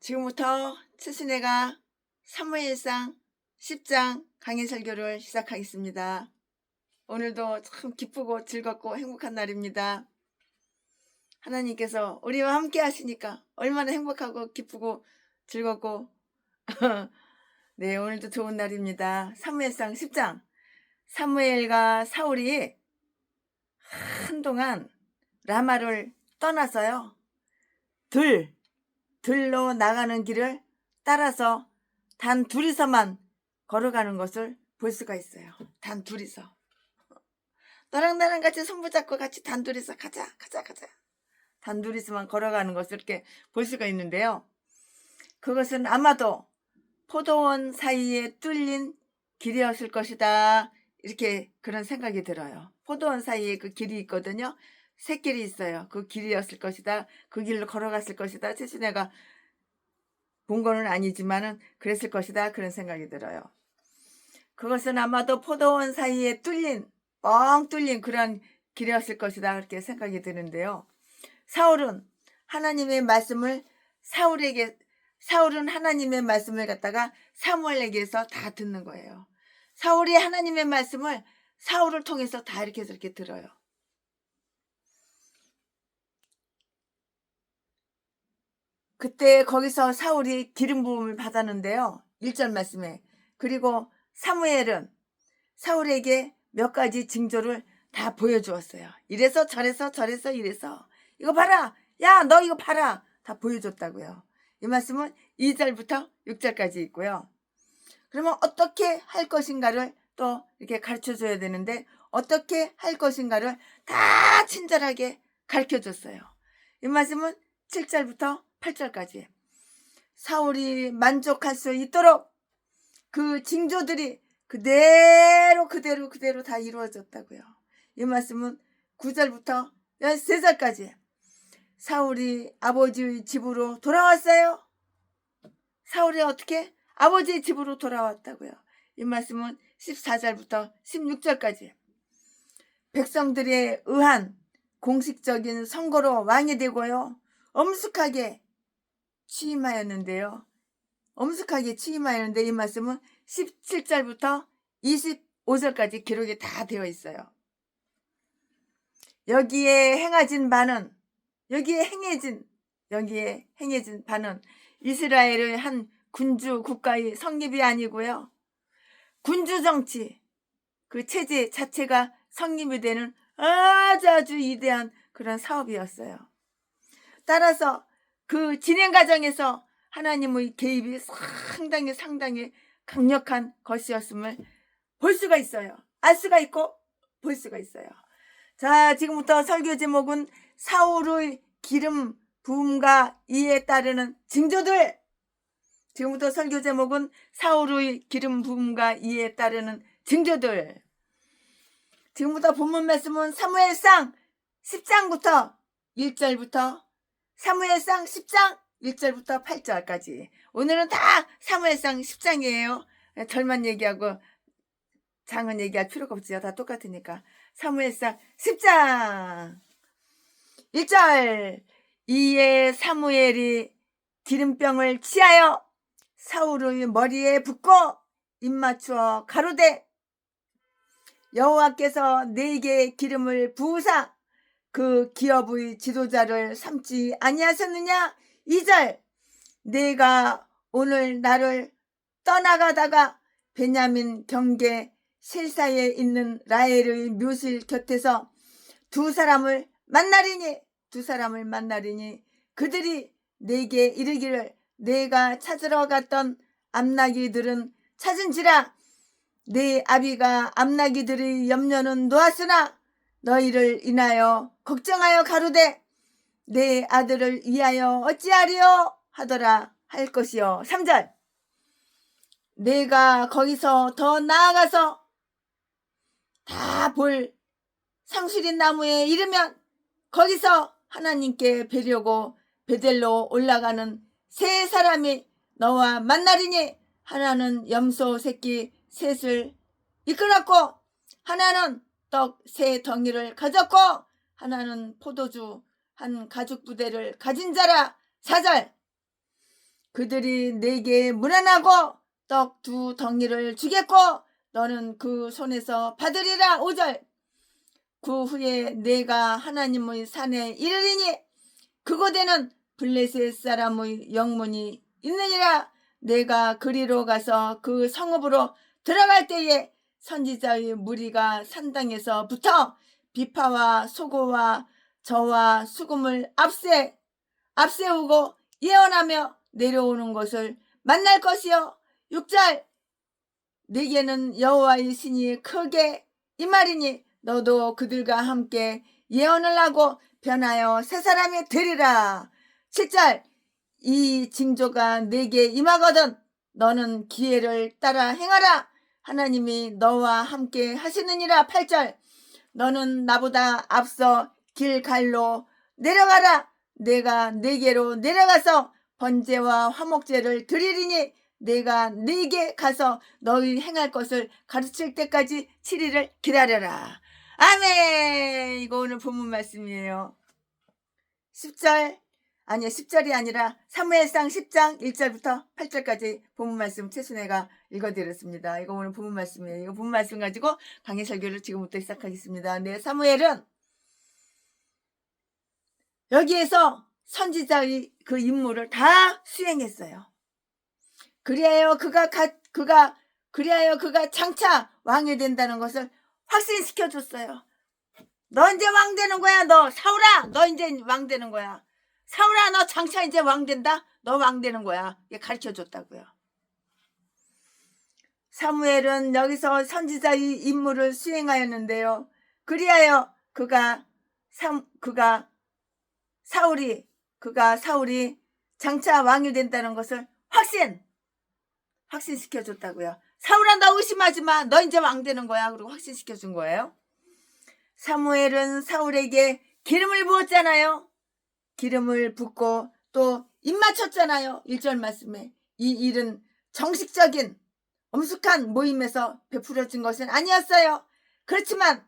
지금부터 최순애가 사무엘상 10장 강의 설교를 시작하겠습니다. 오늘도 참 기쁘고 즐겁고 행복한 날입니다. 하나님께서 우리와 함께 하시니까 얼마나 행복하고 기쁘고 즐겁고 네, 오늘도 좋은 날입니다. 사무엘상 10장. 사무엘과 사울이 한동안 라마를 떠나서요. 들로 나가는 길을 따라서 단 둘이서만 걸어가는 것을 볼 수가 있어요. 단 둘이서. 너랑 나랑 같이 손붙잡고 같이 단 둘이서 가자. 단 둘이서만 걸어가는 것을 이렇게 볼 수가 있는데요. 그것은 아마도 포도원 사이에 뚫린 길이었을 것이다. 이렇게 그런 생각이 들어요. 포도원 사이에 그 길이 있거든요. 샛길이 있어요. 그 길이었을 것이다. 그 길로 걸어갔을 것이다. 최순애가 본 거는 아니지만은 그랬을 것이다. 그런 생각이 들어요. 그것은 아마도 포도원 사이에 뻥 뚫린 그런 길이었을 것이다. 그렇게 생각이 드는데요. 사울은 하나님의 말씀을 사울은 하나님의 말씀을 갖다가 사무엘에게서 다 듣는 거예요. 사울이 하나님의 말씀을 사울을 통해서 다 이렇게 저렇게 들어요. 그때 거기서 사울이 기름 부음을 받았는데요. 1절 말씀에. 그리고 사무엘은 사울에게 몇 가지 징조를 다 보여주었어요. 이래서 저래서 이래서 이거 봐라. 야, 너 이거 봐라. 다 보여줬다고요. 이 말씀은 2절부터 6절까지 있고요. 그러면 어떻게 할 것인가를 또 이렇게 가르쳐줘야 되는데 어떻게 할 것인가를 다 친절하게 가르쳐줬어요. 이 말씀은 7절부터 8절까지 사울이 만족할 수 있도록 그 징조들이 그대로 다 이루어졌다고요. 이 말씀은 9절부터 13절까지 사울이 아버지의 집으로 돌아왔어요. 사울이 어떻게? 아버지의 집으로 돌아왔다고요. 이 말씀은 14절부터 16절까지 백성들에 의한 공식적인 선거로 왕이 되고요. 엄숙하게 취임하였는데 이 말씀은 17절부터 25절까지 기록이 다 되어 있어요. 여기에 행해진 바는 이스라엘의 한 군주 국가의 성립이 아니고요. 군주 정치 그 체제 자체가 성립이 되는 아주 위대한 그런 사업이었어요. 따라서 그 진행 과정에서 하나님의 개입이 상당히 강력한 것이었음을 볼 수가 있어요. 알 수가 있고 볼 수가 있어요. 자, 지금부터 설교 제목은 사울의 기름 부음과 이에 따르는 징조들. 지금부터 설교 제목은 사울의 기름 부음과 이에 따르는 징조들. 지금부터 본문 말씀은 사무엘상 10장부터 1절부터 사무엘상 10장 1절부터 8절까지. 오늘은 다 사무엘상 10장이에요. 절만 얘기하고 장은 얘기할 필요가 없지요. 다 똑같으니까. 사무엘상 10장 1절. 이에 사무엘이 기름병을 취하여 사울의 머리에 붓고 입 맞추어 가로되 여호와께서 내게 기름을 부으사 그 기업의 지도자를 삼지 아니하셨느냐. 2절. 내가 오늘 나를 떠나가다가 베냐민 경계 셀사에 있는 라헬의 묘실 곁에서 두 사람을 만나리니 그들이 내게 이르기를 내가 찾으러 갔던 암나기들은 찾은지라. 내 아비가 암나기들의 염려는 놓았으나 너희를 인하여 걱정하여 가로되 내 아들을 위하여 어찌하리요 하더라 할 것이요. 3절. 내가 거기서 더 나아가서 다 볼 상수리 나무에 이르면 거기서 하나님께 뵈려고 베델로 올라가는 세 사람이 너와 만나리니 하나는 염소 새끼 셋을 이끌었고 하나는 떡 세 덩이를 가졌고 하나는 포도주 한 가죽 부대를 가진 자라. 4절. 그들이 내게 문안하고 떡 2덩이를 주겠고 너는 그 손에서 받으리라. 5절. 그 후에 내가 하나님의 산에 이르리니 그곳에는 블레셋 사람의 영문이 있느니라. 내가 그리로 가서 그 성읍으로 들어갈 때에 선지자의 무리가 산당에서 붙어 비파와 소고와 저와 수금을 앞세우고 예언하며 내려오는 것을 만날 것이요. 6절. 네게는 여호와의 신이 크게 임하리니 너도 그들과 함께 예언을 하고 변하여 새 사람이 되리라. 7절. 이 징조가 내게 임하거든 너는 기회를 따라 행하라. 하나님이 너와 함께 하시느니라. 8절. 너는 나보다 앞서 길갈로 내려가라. 내가 네게로 내려가서 번제와 화목제를 드리리니 내가 네게 가서 너희 행할 것을 가르칠 때까지 7일을 기다려라. 아멘. 이거 오늘 본문 말씀이에요. 10절이 아니라 사무엘상 10장 1절부터 8절까지 본문 말씀 최순애가 읽어드렸습니다. 이거 오늘 본문 말씀이에요. 이거 본문 말씀 가지고 강의 설교를 지금부터 시작하겠습니다. 네, 사무엘은 여기에서 선지자의 그 임무를 다 수행했어요. 그리하여 그가 장차 왕이 된다는 것을 확신시켜줬어요. 너 이제 왕 되는 거야. 너 사울아, 너 이제 왕 되는 거야. 사울아, 너 장차 이제 왕 된다. 너 왕 되는 거야. 가르쳐줬다고요. 사무엘은 여기서 선지자의 임무를 수행하였는데요. 그리하여 사울이 장차 왕이 된다는 것을 확신시켜줬다고요. 사울아, 너 의심하지 마. 너 이제 왕 되는 거야. 그리고 확신시켜준 거예요. 사무엘은 사울에게 기름을 부었잖아요. 기름을 붓고 또 입 맞췄잖아요. 1절 말씀에. 이 일은 정식적인 엄숙한 모임에서 베풀어진 것은 아니었어요. 그렇지만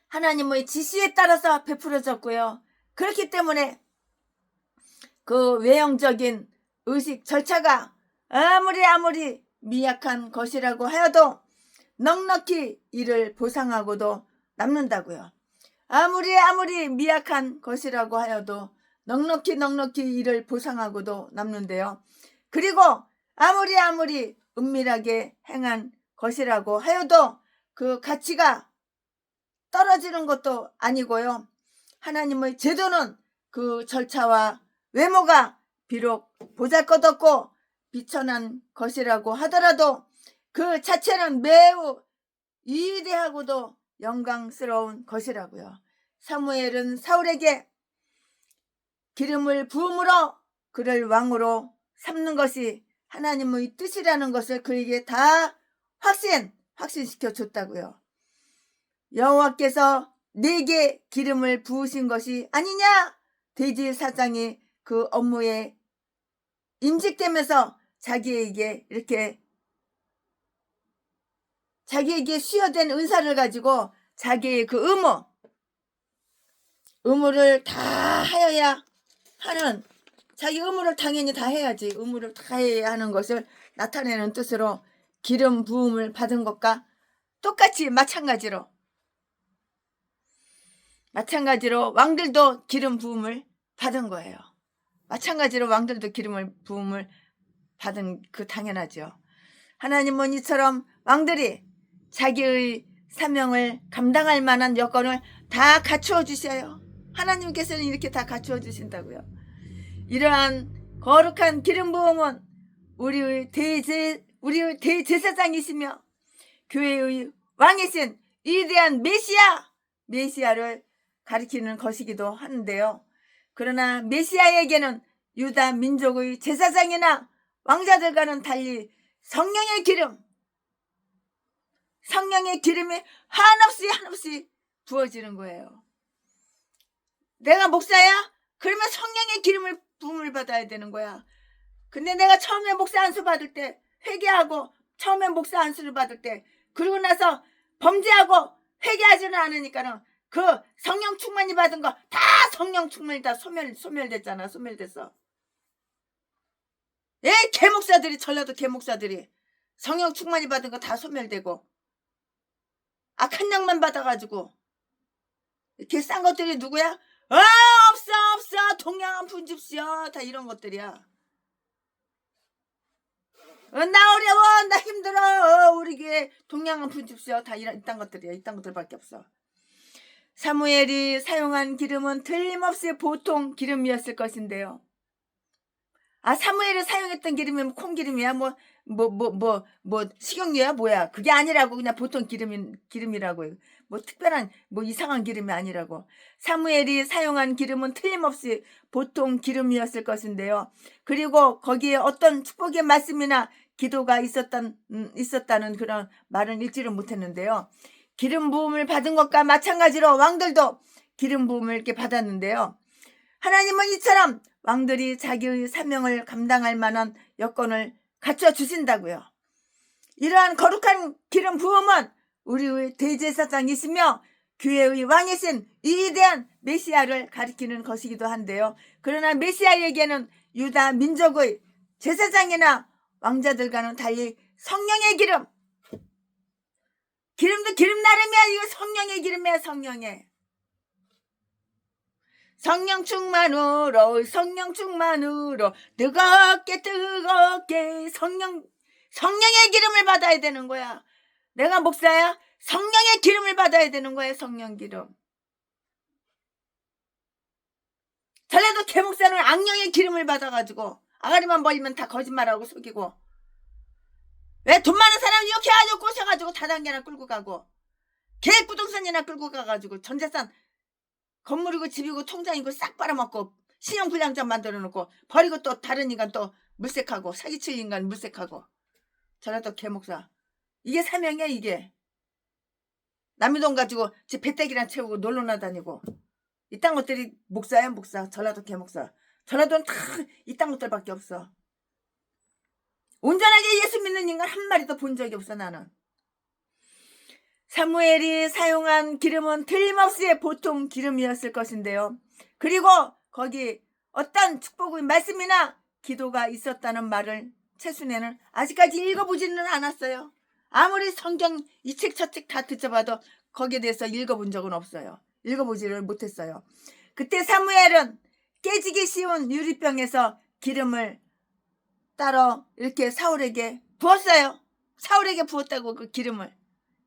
하나님의 지시에 따라서 베풀어졌고요. 그렇기 때문에 그 외형적인 의식 절차가 아무리 미약한 것이라고 하여도 넉넉히 이를 보상하고도 남는다고요. 아무리 미약한 것이라고 하여도 넉넉히 이를 보상하고도 남는데요. 그리고 아무리 은밀하게 행한 것이라고 하여도 그 가치가 떨어지는 것도 아니고요. 하나님의 제도는 그 절차와 외모가 비록 보잘것없고 비천한 것이라고 하더라도 그 자체는 매우 위대하고도 영광스러운 것이라고요. 사무엘은 사울에게 기름을 부음으로 그를 왕으로 삼는 것이 하나님의 뜻이라는 것을 그에게 다 확신시켜 줬다고요. 여호와께서 네게 기름을 부으신 것이 아니냐? 대제사장이 그 업무에 임직되면서 자기에게 수여된 은사를 가지고 자기의 그 의무를 다 하여야 하는, 자기 의무를 당연히 다 해야지, 의무를 다 해야 하는 것을 나타내는 뜻으로 기름 부음을 받은 것과 똑같이 마찬가지로 왕들도 기름 부음을 받은 거예요. 마찬가지로 왕들도 기름을 부음을 받은 그 당연하죠. 하나님은 이처럼 왕들이 자기의 사명을 감당할 만한 여건을 다 갖추어 주셔요. 하나님께서는 이렇게 다 갖추어 주신다고요. 이러한 거룩한 기름 부음은 우리의 대제사장이시며 교회의 왕이신 위대한 메시아를 가리키는 것이기도 하는데요. 그러나 메시아에게는 유다 민족의 제사장이나 왕자들과는 달리 성령의 기름이 한없이 부어지는 거예요. 내가 목사야? 그러면 성령의 기름을 부음을 받아야 되는 거야. 근데 내가 처음에 목사 안수 받을 때 회개하고, 처음에 목사 안수를 받을 때, 그러고 나서 범죄하고 회개하지는 않으니까는 그 성령 충만이 받은 거 다 성령 충만이 다 소멸됐잖아. 소멸됐어. 예, 개목사들이, 전라도 개목사들이 성령 충만이 받은 거 다 소멸되고 악한 양만 받아가지고 이렇게 싼 것들이 누구야? 없어 동양한 분집시여, 다 이런 것들이야. 나 어려워, 나 힘들어, 우리 교회 동양한 분집시여, 다 이딴 것들이야. 이딴 것들밖에 없어. 사무엘이 사용한 기름은 틀림없이 보통 기름이었을 것인데요. 사무엘이 사용했던 기름이면 콩기름이야? 식용유야? 뭐야? 그게 아니라고. 그냥 보통 기름이라고. 특별한, 이상한 기름이 아니라고. 사무엘이 사용한 기름은 틀림없이 보통 기름이었을 것인데요. 그리고 거기에 어떤 축복의 말씀이나 기도가 있었다는 그런 말은 읽지를 못했는데요. 기름 부음을 받은 것과 마찬가지로 왕들도 기름 부음을 이렇게 받았는데요. 하나님은 이처럼 왕들이 자기의 사명을 감당할 만한 여건을 갖춰주신다고요. 이러한 거룩한 기름 부음은 우리의 대제사장이시며 교회의 왕이신 위대한 메시아를 가리키는 것이기도 한데요. 그러나 메시아에게는 유다 민족의 제사장이나 왕자들과는 달리 성령의 기름도 기름 나름이야. 이거 성령의 기름이야. 성령 충만으로 뜨겁게 성령의 기름을 받아야 되는 거야. 내가 목사야? 성령의 기름을 받아야 되는 거야. 성령 기름. 전라도 개목사는 악령의 기름을 받아가지고 아가리만 벌리면 다 거짓말하고 속이고, 왜 돈 많은 사람 이렇게 아주 꼬셔가지고 다단계나 끌고 가고 계획부동산이나 끌고 가가지고 전재산 건물이고 집이고 통장이고 싹 빨아먹고 신용불량자 만들어놓고 버리고 또 다른 인간 또 물색하고 사기칠 인간 물색하고. 전라도 개목사, 이게 사명이야. 이게 남의 돈 가지고 집 배때기나 채우고 놀러나 다니고 이딴 것들이 목사야. 목사. 전라도 개목사. 전라도는 다 이딴 것들밖에 없어. 온전하게 예수 믿는 인간 한 마리도 본 적이 없어. 나는. 사무엘이 사용한 기름은 틀림없이 보통 기름이었을 것인데요. 그리고 거기 어떤 축복의 말씀이나 기도가 있었다는 말을 최순애는 아직까지 읽어보지는 않았어요. 아무리 성경 이 책 저 책 다 듣져봐도 거기에 대해서 읽어본 적은 없어요. 읽어보지를 못했어요. 그때 사무엘은 깨지기 쉬운 유리병에서 기름을 따러 이렇게 사울에게 부었어요. 사울에게 부었다고. 그 기름을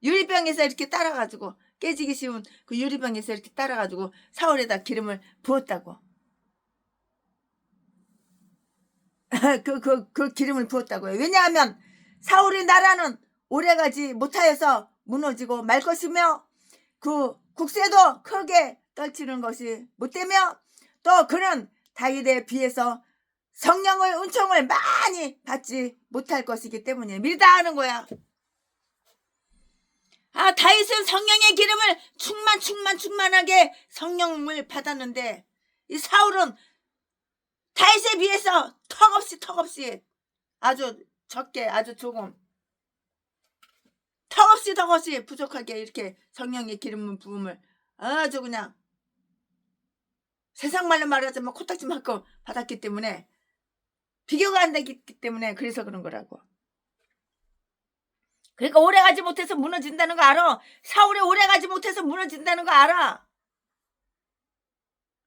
유리병에서 이렇게 따라가지고, 깨지기 쉬운 그 유리병에서 이렇게 따라가지고 사울에다 기름을 부었다고. 그 기름을 부었다고요. 왜냐하면 사울의 나라는 오래가지 못하여서 무너지고 말 것이며, 그 국세도 크게 떨치는 것이 못되며, 또 그는 다윗에 비해서 성령의 은총을 많이 받지 못할 것이기 때문에 미리 다 아는 거야. 다윗은 성령의 기름을 충만하게 성령을 받았는데, 이 사울은 다윗에 비해서 턱없이 아주 적게, 아주 조금 턱없이 부족하게 이렇게 성령의 기름 부음을 아주 그냥 세상 말로 말하자면 코딱지만큼 받았기 때문에 비교가 안 되기 때문에 그래서 그런 거라고. 그러니까 오래가지 못해서 무너진다는 거 알아. 사울이 오래가지 못해서 무너진다는 거 알아.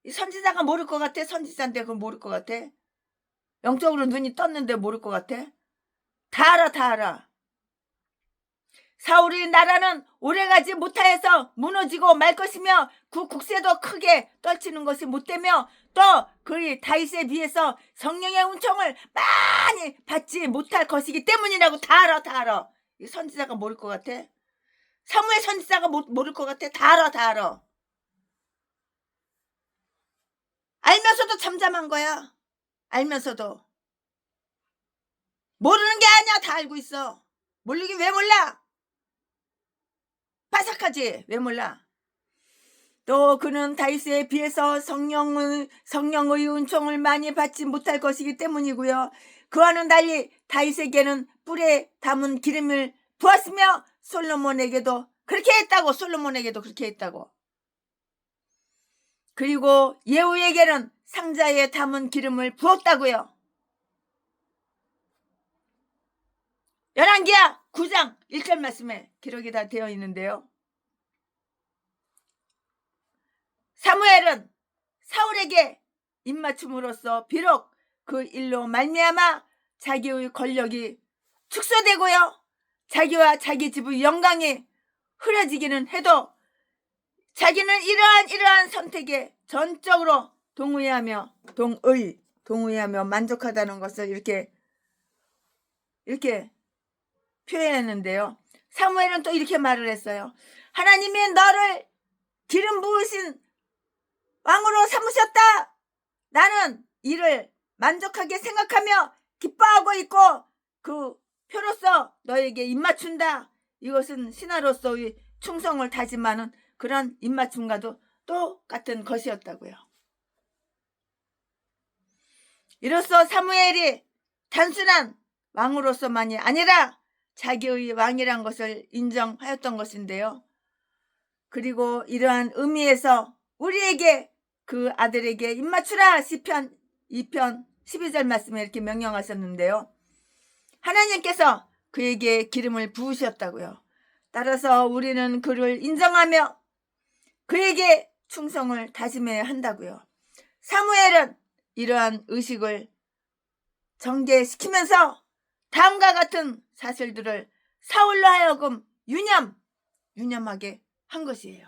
이 선지자가 모를 것 같아? 선지자인데 그걸 모를 것 같아? 영적으로 눈이 떴는데 모를 것 같아? 다 알아. 사울의 나라는 오래가지 못하여서 무너지고 말 것이며, 그 국세도 크게 떨치는 것이 못되며, 또 그 다윗에 비해서 성령의 은총을 많이 받지 못할 것이기 때문이라고. 다 알아. 이 선지자가 모를 것 같아? 사무엘 선지자가 모를 것 같아? 다 알아. 알면서도 잠잠한 거야. 알면서도. 모르는 게 아니야. 다 알고 있어. 모르긴 왜 몰라? 바삭하지? 왜 몰라? 또 그는 다윗에 비해서 성령의 은총을 많이 받지 못할 것이기 때문이고요. 그와는 달리 다윗에게는 뿔에 담은 기름을 부었으며 솔로몬에게도 그렇게 했다고. 그리고 예후에게는 상자에 담은 기름을 부었다고요. 열왕기하 9장 1절 말씀에 기록이 다 되어 있는데요. 사무엘은 사울에게 입맞춤으로써 비록 그 일로 말미암아 자기의 권력이 축소되고요, 자기와 자기 집의 영광이 흐려지기는 해도 자기는 이러한 선택에 전적으로 동의하며 만족하다는 것을 이렇게 표현했는데요. 사무엘은 또 이렇게 말을 했어요. 하나님이 너를 기름 부으신 왕으로 삼으셨다. 나는 이를 만족하게 생각하며 기뻐하고 있고 그 표로서 너에게 입맞춘다. 이것은 신하로서의 충성을 다짐하는 그런 입맞춤과도 똑같은 것이었다고요. 이로써 사무엘이 단순한 왕으로서만이 아니라 자기의 왕이란 것을 인정하였던 것인데요. 그리고 이러한 의미에서 우리에게 그 아들에게 입맞추라. 시편 2편 12절 말씀에 이렇게 명령하셨는데요. 하나님께서 그에게 기름을 부으셨다고요. 따라서 우리는 그를 인정하며 그에게 충성을 다짐해야 한다고요. 사무엘은 이러한 의식을 전개시키면서 다음과 같은 사실들을 사울로 하여금 유념하게 한 것이에요.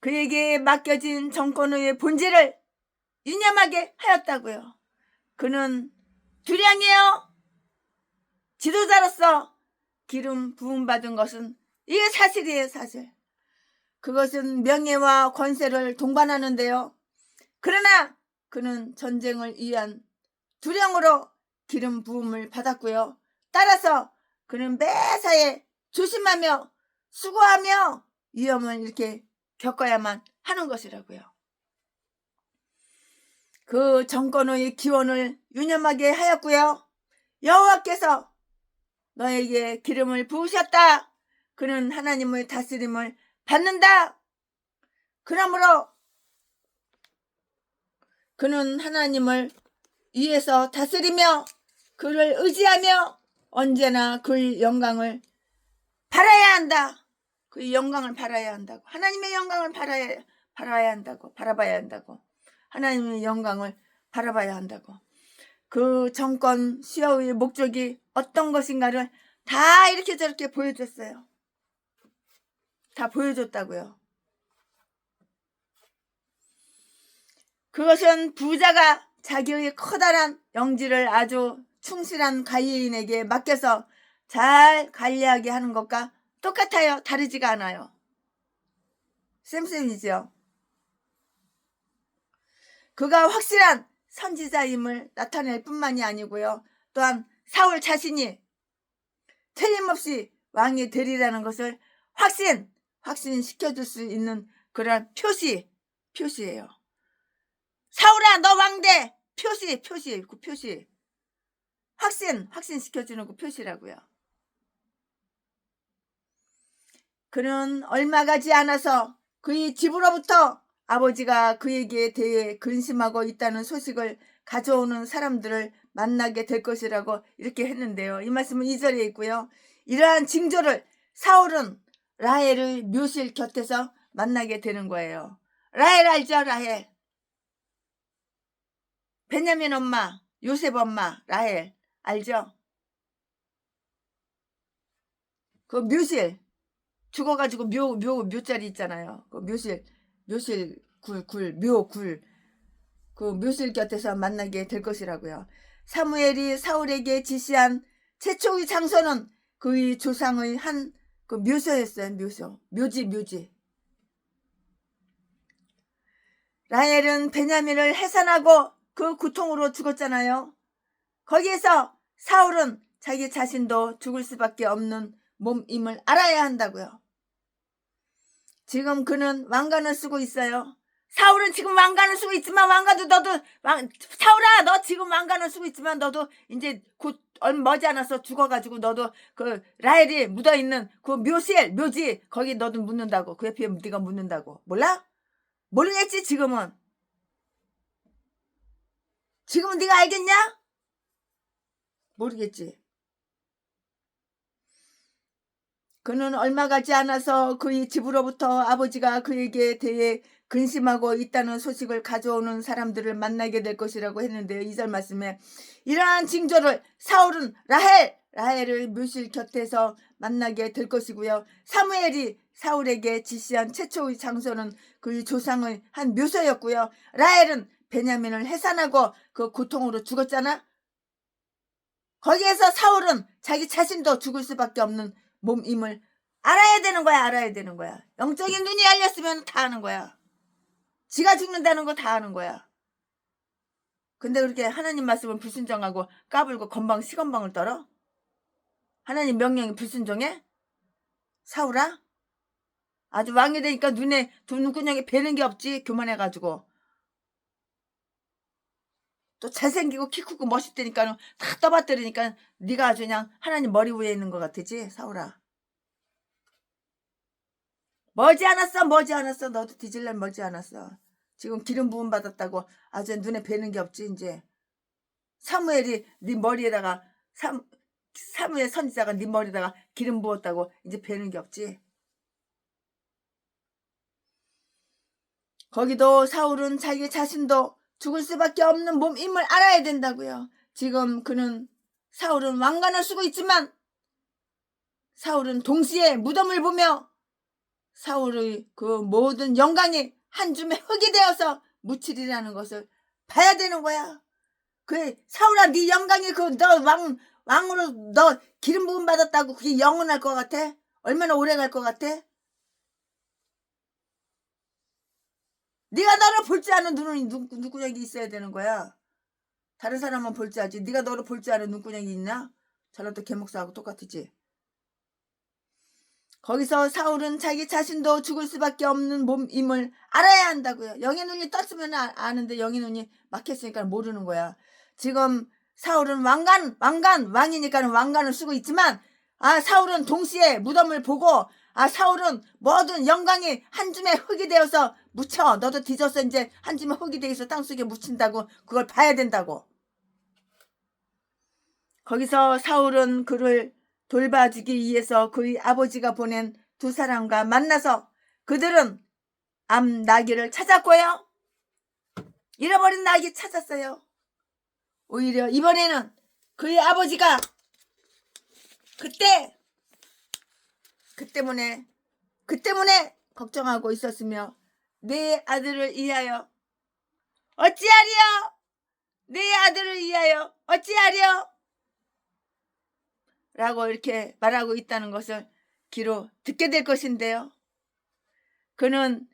그에게 맡겨진 정권의 본질을 유념하게 하였다고요. 그는 두량이에요. 지도자로서 기름 부음 받은 것은 이게 사실이에요. 사실. 그것은 명예와 권세를 동반하는데요. 그러나 그는 전쟁을 위한 두량으로 기름 부음을 받았고요. 따라서 그는 매사에 조심하며 수고하며 위험을 이렇게 겪어야만 하는 것이라고요. 그 정권의 기원을 유념하게 하였고요. 여호와께서 너에게 기름을 부으셨다. 그는 하나님의 다스림을 받는다. 그러므로 그는 하나님을 위해서 다스리며 그를 의지하며 언제나 그의 영광을 바라야 한다. 그의 영광을 바라야 한다고. 하나님의 영광을 바라봐야 한다고. 하나님의 영광을 바라봐야 한다고. 그 정권 수여의 목적이 어떤 것인가를 다 이렇게 저렇게 보여줬어요. 다 보여줬다고요. 그것은 부자가 자기의 커다란 영지를 아주 충실한 관리인에게 맡겨서 잘 관리하게 하는 것과 똑같아요. 다르지가 않아요. 쌤쌤이죠. 그가 확실한 선지자임을 나타낼 뿐만이 아니고요. 또한 사울 자신이 틀림없이 왕이 되리라는 것을 확신시켜줄 수 있는 그런 표시예요. 사울아, 너 왕돼. 표시. 그 표시. 확신시켜주는 그 표시라고요. 그는 얼마 가지 않아서 그의 집으로부터 아버지가 그에게 대해 근심하고 있다는 소식을 가져오는 사람들을 만나게 될 것이라고 이렇게 했는데요. 이 말씀은 2절에 있고요. 이러한 징조를 사울은 라헬의 묘실 곁에서 만나게 되는 거예요. 라헬 알죠? 라헬. 베냐민 엄마, 요셉 엄마, 라헬 알죠? 그 묘실 죽어가지고 묘자리 있잖아요. 그 묘실 굴 그 묘실 곁에서 만나게 될 것이라고요. 사무엘이 사울에게 지시한 최초의 장소는 그의 조상의 한 그 묘소였어요. 묘지. 라헬은 베냐민을 해산하고 그 고통으로 죽었잖아요. 거기에서 사울은 자기 자신도 죽을 수밖에 없는 몸임을 알아야 한다고요. 지금 그는 왕관을 쓰고 있어요. 사울은 지금 왕관을 쓰고 있지만 사울아, 너 지금 왕관을 쓰고 있지만 너도 이제 곧 얼마 머지않아서 죽어가지고 너도 그 라헬이 묻어있는 그 묘지 거기 너도 묻는다고. 그 옆에 네가 묻는다고. 몰라? 모르겠지. 지금은 네가 알겠냐? 모르겠지. 그는 얼마 가지 않아서 그의 집으로부터 아버지가 그에게 대해 근심하고 있다는 소식을 가져오는 사람들을 만나게 될 것이라고 했는데요. 2절 말씀에 이러한 징조를 사울은 라헬을 묘실 곁에서 만나게 될 것이고요. 사무엘이 사울에게 지시한 최초의 장소는 그의 조상의 한 묘소였고요. 라헬은 베냐민을 해산하고 그 고통으로 죽었잖아. 거기에서 사울은 자기 자신도 죽을 수밖에 없는 몸임을 알아야 되는 거야. 영적인 눈이 열렸으면 다 아는 거야. 지가 죽는다는 거 다 아는 거야. 근데 그렇게 하나님 말씀을 불순종하고 까불고 시건방을 떨어? 하나님 명령에 불순종해? 사울아? 아주 왕이 되니까 눈에 눈구녕에 뵈는 게 없지. 교만해가지고. 또 잘생기고 키 크고 멋있다니까 다 떠받들으니까 네가 아주 그냥 하나님 머리 위에 있는 것 같으지, 사울아. 머지않았어. 너도 뒤질래 머지않았어. 지금 기름 부음 받았다고 아주 눈에 뵈는 게 없지. 이제 사무엘이 네 머리에다가 사무엘 선지자가 네 머리에다가 기름 부었다고 이제 뵈는 게 없지. 거기도 사울은 자기 자신도 죽을 수밖에 없는 몸임을 알아야 된다고요. 지금 사울은 왕관을 쓰고 있지만 사울은 동시에 무덤을 보며 사울의 그 모든 영광이 한 줌의 흙이 되어서 묻히리라는 것을 봐야 되는 거야. 사울아, 네 영광이 너 왕으로 너 기름 부음 받았다고 그게 영원할 것 같아? 얼마나 오래 갈 것 같아? 네가 너를 볼 줄 아는 눈구녕이 있어야 되는 거야. 다른 사람은 볼 줄 알지. 네가 너를 볼 줄 아는 눈구녕이 있나? 저런도 개목사하고 똑같지. 거기서 사울은 자기 자신도 죽을 수밖에 없는 몸임을 알아야 한다고요. 영의 눈이 떴으면 아는데 영의 눈이 막혔으니까 모르는 거야. 지금 사울은 왕이니까 왕관을 쓰고 있지만 사울은 동시에 무덤을 보고 사울은 모든 영광이 한 줌의 흙이 되어서 묻혀. 너도 뒤져서 이제 한 줌의 흙이 되어서 땅속에 묻힌다고. 그걸 봐야 된다고. 거기서 사울은 그를 돌봐주기 위해서 그의 아버지가 보낸 두 사람과 만나서 그들은 암 나귀를 찾았고요. 잃어버린 나귀 찾았어요. 오히려 이번에는 그의 아버지가 그 때문에 걱정하고 있었으며 내 아들을 위하여 어찌하리요? 내 아들을 위하여 어찌하리요? 라고 이렇게 말하고 있다는 것을 귀로 듣게 될 것인데요. 그는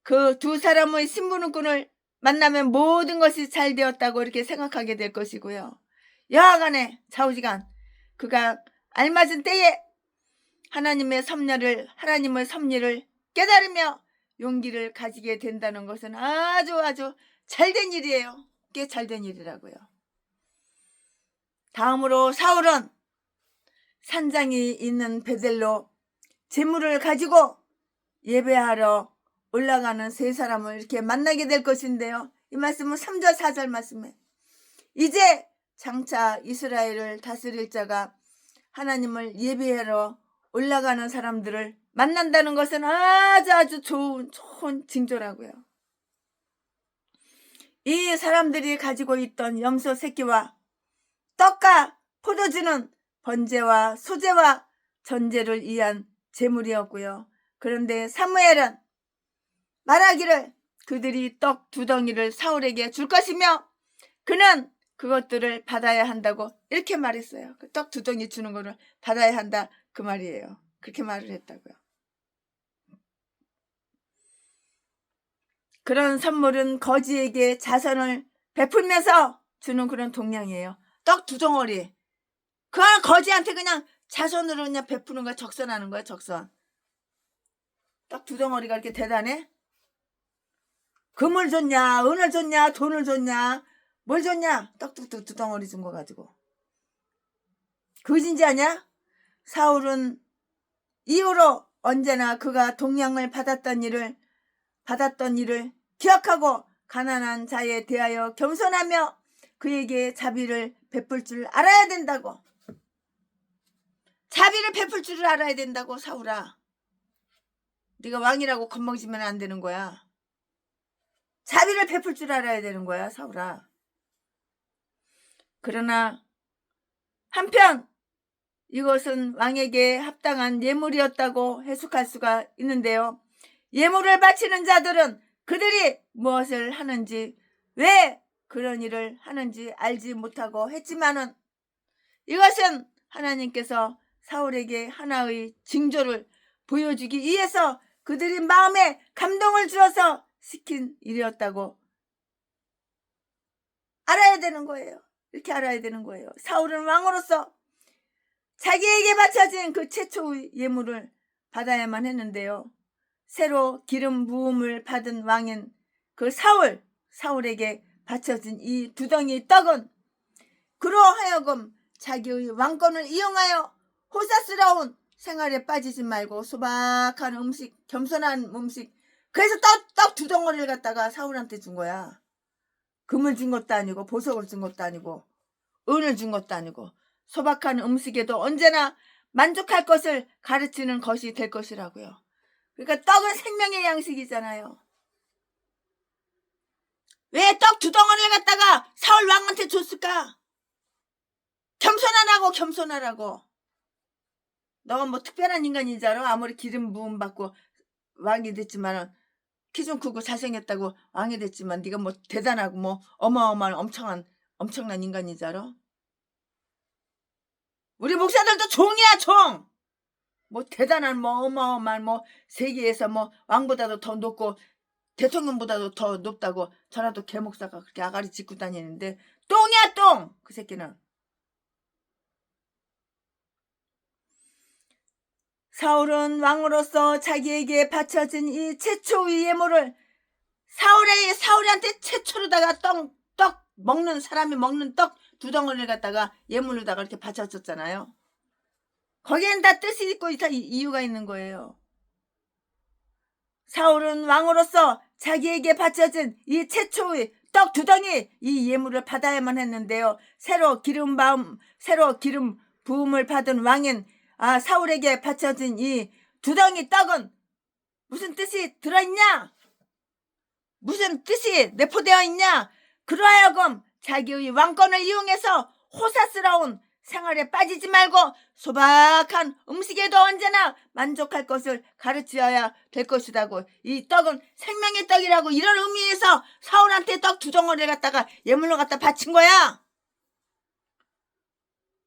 그 두 사람의 신부름꾼을 만나면 모든 것이 잘 되었다고 이렇게 생각하게 될 것이고요. 여하간에 좌우지간 그가 알맞은 때에 하나님의 섭리를 깨달으며 용기를 가지게 된다는 것은 아주 잘된 일이에요. 꽤 잘된 일이라고요. 다음으로 사울은 산장이 있는 베델로 제물을 가지고 예배하러 올라가는 세 사람을 이렇게 만나게 될 것인데요. 이 말씀은 3절 4절 말씀에 이제 장차 이스라엘을 다스릴 자가 하나님을 예배하러 올라가는 사람들을 만난다는 것은 아주 좋은 징조라고요. 이 사람들이 가지고 있던 염소 새끼와 떡과 포도주는 번제와 소제와 전제를 위한 제물이었고요. 그런데 사무엘은 말하기를 그들이 떡 2덩이를 사울에게 줄 것이며 그는 그것들을 받아야 한다고 이렇게 말했어요. 그 떡 2덩이 주는 거를 받아야 한다 그 말이에요. 그렇게 말을 했다고요. 그런 선물은 거지에게 자선을 베풀면서 주는 그런 동양이에요. 떡 2덩어리. 그 거지한테 그냥 자선으로 그냥 베푸는 거야. 적선하는 거야. 적선. 떡 2덩어리가 이렇게 대단해? 금을 줬냐, 은을 줬냐, 돈을 줬냐, 뭘 줬냐? 떡 2덩어리 준 거 가지고. 그진지 아냐? 사울은 이후로 언제나 그가 동양을 받았던 일을 기억하고 가난한 자에 대하여 겸손하며 그에게 자비를 베풀 줄 알아야 된다고. 자비를 베풀 줄 알아야 된다고. 사울아, 네가 왕이라고 겁먹지면 안 되는 거야. 자비를 베풀 줄 알아야 되는 거야, 사울아. 그러나 한편 이것은 왕에게 합당한 예물이었다고 해석할 수가 있는데요. 예물을 바치는 자들은 그들이 무엇을 하는지, 왜 그런 일을 하는지 알지 못하고 했지만은, 이것은 하나님께서 사울에게 하나의 징조를 보여주기 위해서 그들이 마음에 감동을 주어서 시킨 일이었다고 알아야 되는 거예요. 이렇게 알아야 되는 거예요. 사울은 왕으로서 자기에게 바쳐진 그 최초의 예물을 받아야만 했는데요. 새로 기름 부음을 받은 왕인 그 사울에게 바쳐진 이 두 덩이 떡은 그로 하여금 자기의 왕권을 이용하여 호사스러운 생활에 빠지지 말고 소박한 음식, 겸손한 음식, 그래서 떡 두 덩어리를 갖다가 사울한테 준 거야. 금을 준 것도 아니고 보석을 준 것도 아니고 은을 준 것도 아니고, 소박한 음식에도 언제나 만족할 것을 가르치는 것이 될 것이라고요. 그러니까 떡은 생명의 양식이잖아요. 왜 떡 두 덩어리를 갖다가 사울 왕한테 줬을까? 겸손하라고. 너가 뭐 특별한 인간인 줄 알아? 아무리 기름 부음 받고 왕이 됐지만은, 키 좀 크고 잘생겼다고 왕이 됐지만 네가 뭐 대단하고 뭐 어마어마한 엄청난 인간인 줄 알아? 우리 목사들도 종이야, 종. 뭐 대단한 뭐 어마어마한 뭐 세계에서 뭐 왕보다도 더 높고 대통령보다도 더 높다고 전라도 개목사가 그렇게 아가리 짚고 다니는데 똥이야, 똥. 그 새끼는. 사울은 왕으로서 자기에게 바쳐진 이 최초의 예물을 사울한테 최초로다가 떡 먹는 사람이 먹는 떡 두 덩어리를 갖다가 예물로다가 이렇게 바쳐줬잖아요. 거기엔 다 뜻이 있고 이유가 있는 거예요. 사울은 왕으로서 자기에게 바쳐진 이 최초의 떡 두 덩이 이 예물을 받아야만 했는데요. 새로 기름 부음을 받은 왕인 사울에게 바쳐진 이 두 덩이 떡은 무슨 뜻이 들어있냐? 무슨 뜻이 내포되어 있냐? 그러하여금 자기의 왕권을 이용해서 호사스러운 생활에 빠지지 말고 소박한 음식에도 언제나 만족할 것을 가르쳐야 될 것이라고. 이 떡은 생명의 떡이라고, 이런 의미에서 사울한테 떡 두 덩어리를 갖다가 예물로 갖다 바친 거야.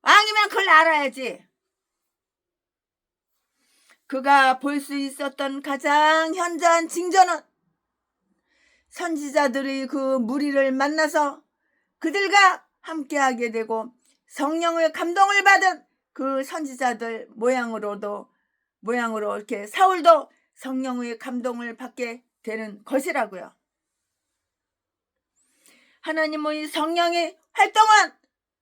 왕이면 그걸 알아야지. 그가 볼 수 있었던 가장 현저한 징조는 선지자들의 그 무리를 만나서 그들과 함께하게 되고 성령의 감동을 받은 그 선지자들 모양으로 이렇게 사울도 성령의 감동을 받게 되는 것이라고요. 하나님의 성령의 활동은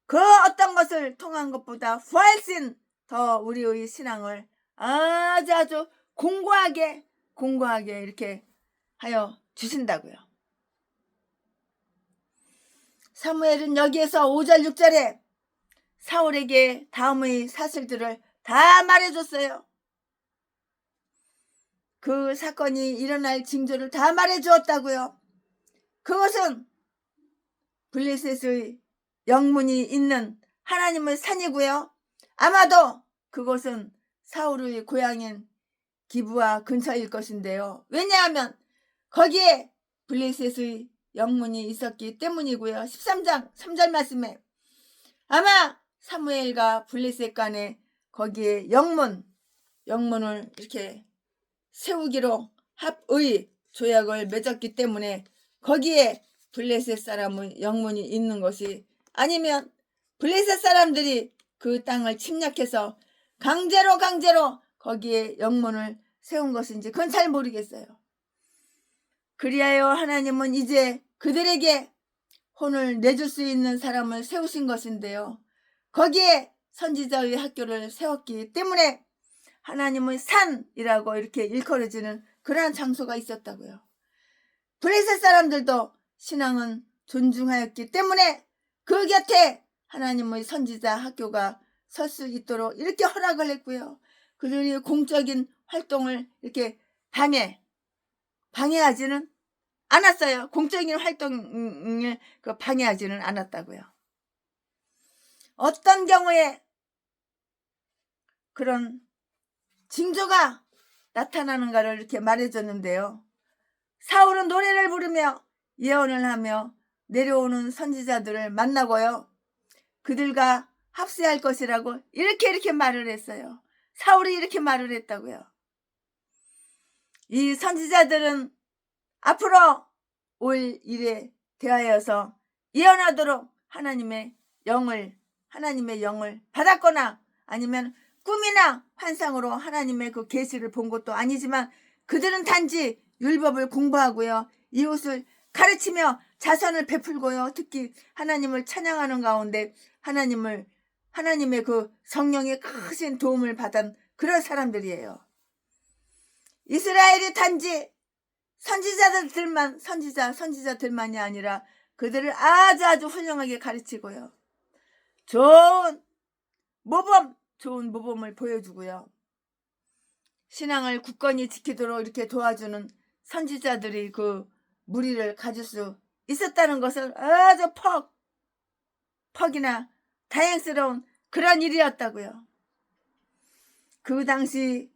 그 어떤 것을 통한 것보다 훨씬 더 우리의 신앙을 아주 공고하게 이렇게 하여 주신다고요. 사무엘은 여기에서 5절 6절에 사울에게 다음의 사실들을 다 말해줬어요. 그 사건이 일어날 징조를 다 말해주었다고요. 그것은 블레셋의 영문이 있는 하나님의 산이고요. 아마도 그곳은 사울의 고향인 기브아 근처일 것인데요. 왜냐하면 거기에 블레셋의 영문이 있었기 때문이고요. 13장 3절 말씀에 아마 사무엘과 블레셋 간에 거기에 영문을 이렇게 세우기로 합의 조약을 맺었기 때문에 거기에 블레셋 사람의 영문이 있는 것이, 아니면 블레셋 사람들이 그 땅을 침략해서 강제로 거기에 영문을 세운 것인지 그건 잘 모르겠어요. 그리하여 하나님은 이제 그들에게 혼을 내줄 수 있는 사람을 세우신 것인데요. 거기에 선지자의 학교를 세웠기 때문에 하나님의 산이라고 이렇게 일컬어지는 그러한 장소가 있었다고요. 블레셋 사람들도 신앙은 존중하였기 때문에 그 곁에 하나님의 선지자 학교가 설 수 있도록 이렇게 허락을 했고요. 그들이 공적인 활동을 이렇게 방해하지는 않았어요. 공적인 활동을 방해하지는 않았다고요. 어떤 경우에 그런 징조가 나타나는가를 이렇게 말해줬는데요. 사울은 노래를 부르며 예언을 하며 내려오는 선지자들을 만나고요. 그들과 합세할 것이라고 이렇게 말을 했어요. 사울이 이렇게 말을 했다고요. 이 선지자들은 앞으로 올 일에 대하여서 예언하도록 하나님의 영을 받았거나 아니면 꿈이나 환상으로 하나님의 그 계시를 본 것도 아니지만 그들은 단지 율법을 공부하고요. 이웃을 가르치며 자선을 베풀고요. 특히 하나님을 찬양하는 가운데 하나님의 그 성령의 크신 도움을 받은 그런 사람들이에요. 이스라엘이 단지 선지자들만이 아니라 그들을 아주 훌륭하게 가르치고요. 좋은 모범을 보여주고요. 신앙을 굳건히 지키도록 이렇게 도와주는 선지자들이 그 무리를 가질 수 있었다는 것을 아주 퍽이나 다행스러운 그런 일이었다고요. 그 당시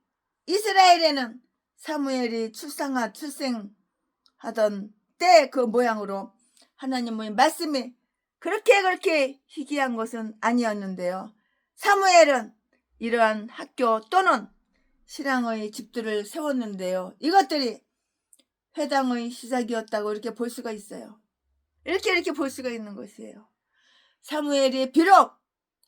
이스라엘에는 사무엘이 출생하던 때 그 모양으로 하나님의 말씀이 그렇게 희귀한 것은 아니었는데요. 사무엘은 이러한 학교 또는 신앙의 집들을 세웠는데요. 이것들이 회당의 시작이었다고 이렇게 볼 수가 있어요. 이렇게 볼 수가 있는 것이에요. 사무엘이 비록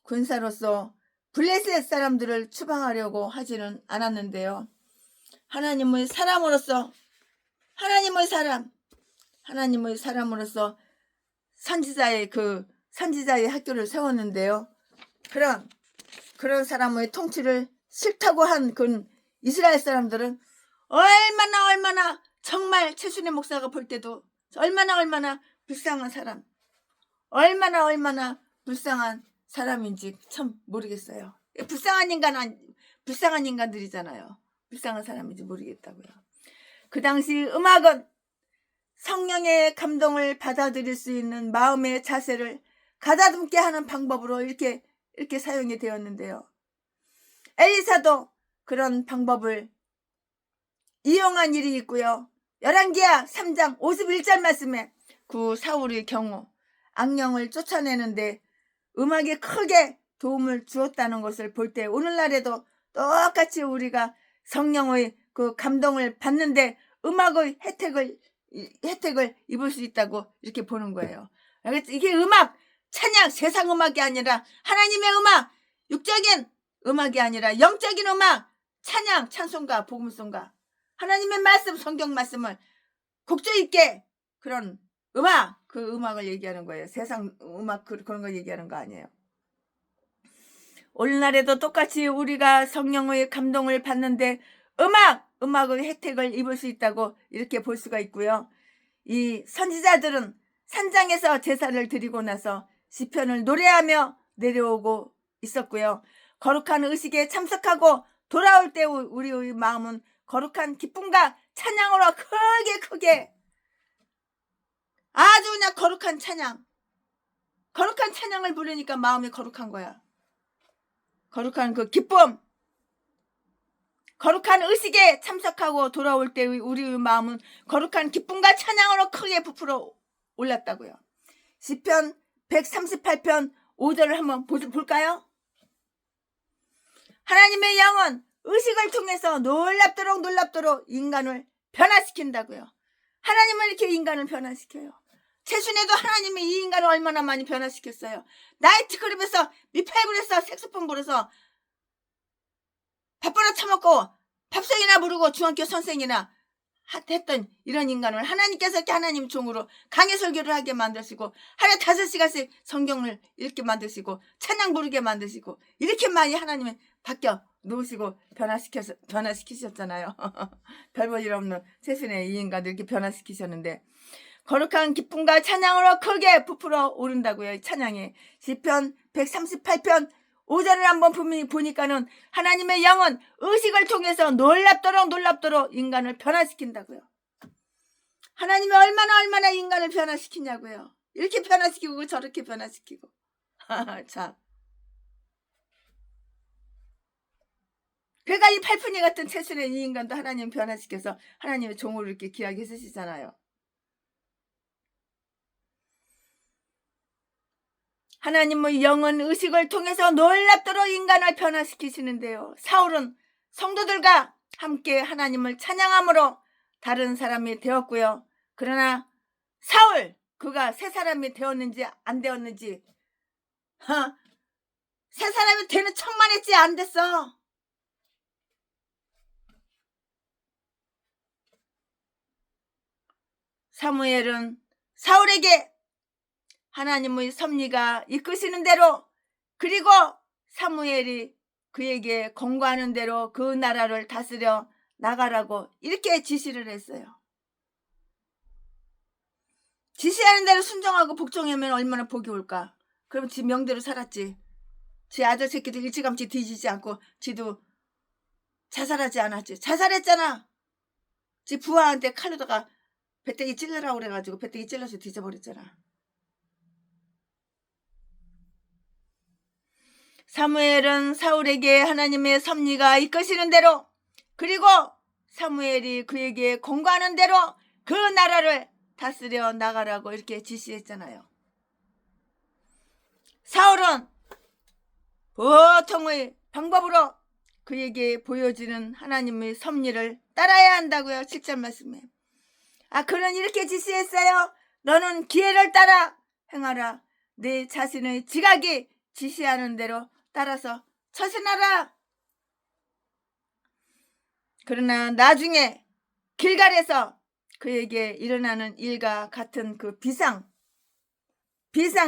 군사로서 블레셋 사람들을 추방하려고 하지는 않았는데요. 하나님의 사람으로서 선지자의 학교를 세웠는데요. 그런 사람의 통치를 싫다고 한 그 이스라엘 사람들은 얼마나 정말 최순애 목사가 볼 때도 얼마나 불쌍한 사람, 얼마나 불쌍한 사람인지 참 모르겠어요. 불쌍한 인간들이잖아요. 불쌍한 사람인지 모르겠다고요. 그 당시 음악은 성령의 감동을 받아들일 수 있는 마음의 자세를 가다듬게 하는 방법으로 이렇게 사용이 되었는데요. 엘리사도 그런 방법을 이용한 일이 있고요. 열왕기하 3장 51절 말씀에 그 사울의 경우 악령을 쫓아내는데 음악이 크게 도움을 주었다는 것을 볼 때 오늘날에도 똑같이 우리가 성령의 그 감동을 받는데 음악의 혜택을 입을 수 있다고 이렇게 보는 거예요. 이게 음악, 찬양, 세상 음악이 아니라 하나님의 음악, 육적인 음악이 아니라 영적인 음악, 찬양, 찬송가, 복음송가, 하나님의 말씀, 성경 말씀을 곡조 있게 그런 음악, 그 음악을 얘기하는 거예요. 세상 음악 그런 거 얘기하는 거 아니에요. 오늘날에도 똑같이 우리가 성령의 감동을 받는데 음악의 혜택을 입을 수 있다고 이렇게 볼 수가 있고요. 이 선지자들은 산장에서 제사를 드리고 나서 시편을 노래하며 내려오고 있었고요. 거룩한 의식에 참석하고 돌아올 때 우리의 마음은 거룩한 기쁨과 찬양으로 크게 아주 그냥 거룩한 찬양을 부르니까 마음이 거룩한 거야. 거룩한 그 기쁨, 거룩한 의식에 참석하고 돌아올 때 우리의 마음은 거룩한 기쁨과 찬양으로 크게 부풀어 올랐다고요. 시편 138편 5절을 한번 볼까요? 하나님의 영은 의식을 통해서 놀랍도록 인간을 변화시킨다고요. 하나님은 이렇게 인간을 변화시켜요. 최순애도 하나님이 이 인간을 얼마나 많이 변화시켰어요. 나이트클럽에서 미팔불에서 색소폰 불어서 밥벌어 처먹고 밥송이나 부르고 중학교 선생이나 했던 이런 인간을 하나님께서 이렇게 하나님 종으로 강의 설교를 하게 만드시고 하루에 5시간씩 성경을 읽게 만드시고 찬양 부르게 만드시고 이렇게 많이 하나님은 바뀌어 놓으시고 변화시키셨잖아요. 별 볼 일 없는 최순애 이 인간을 이렇게 변화시키셨는데 거룩한 기쁨과 찬양으로 크게 부풀어 오른다고요. 찬양이 시편 138편 5절을 한번 보니까는 하나님의 영은 의식을 통해서 놀랍도록 인간을 변화시킨다고요. 하나님이 얼마나 인간을 변화시키냐고요. 이렇게 변화시키고 저렇게 변화시키고. 자, 그러니까 이 팔푼이 같은 채순의 이 인간도 하나님 변화시켜서 하나님의 종으로 이렇게 귀하게 쓰시잖아요. 하나님의 영은 의식을 통해서 놀랍도록 인간을 변화시키시는데요. 사울은 성도들과 함께 하나님을 찬양함으로 다른 사람이 되었고요. 그러나 사울 그가 새 사람이 되었는지 안 되었는지 새 사람이 되는 척만 했지 안 됐어. 사무엘은 사울에게 하나님의 섭리가 이끄시는 대로 그리고 사무엘이 그에게 권고하는 대로 그 나라를 다스려 나가라고 이렇게 지시를 했어요. 지시하는 대로 순종하고 복종하면 얼마나 복이 올까. 그럼 지 명대로 살았지. 지 아들 새끼도 일찌감치 뒤지지 않고 지도 자살하지 않았지. 자살했잖아. 지 부하한테 칼로다가 배때기 찔러라고 그래가지고 배때기 찔러서 뒤져버렸잖아. 사무엘은 사울에게 하나님의 섭리가 이끄시는 대로 그리고 사무엘이 그에게 권고하는 대로 그 나라를 다스려 나가라고 이렇게 지시했잖아요. 사울은 보통의 방법으로 그에게 보여지는 하나님의 섭리를 따라야 한다고요. 7절 말씀에. 그는 이렇게 지시했어요. 너는 기회를 따라 행하라. 내 자신의 지각이 지시하는 대로 따라서 처신하라. 그러나 나중에 길갈에서 그에게 일어나는 일과 같은 그 비상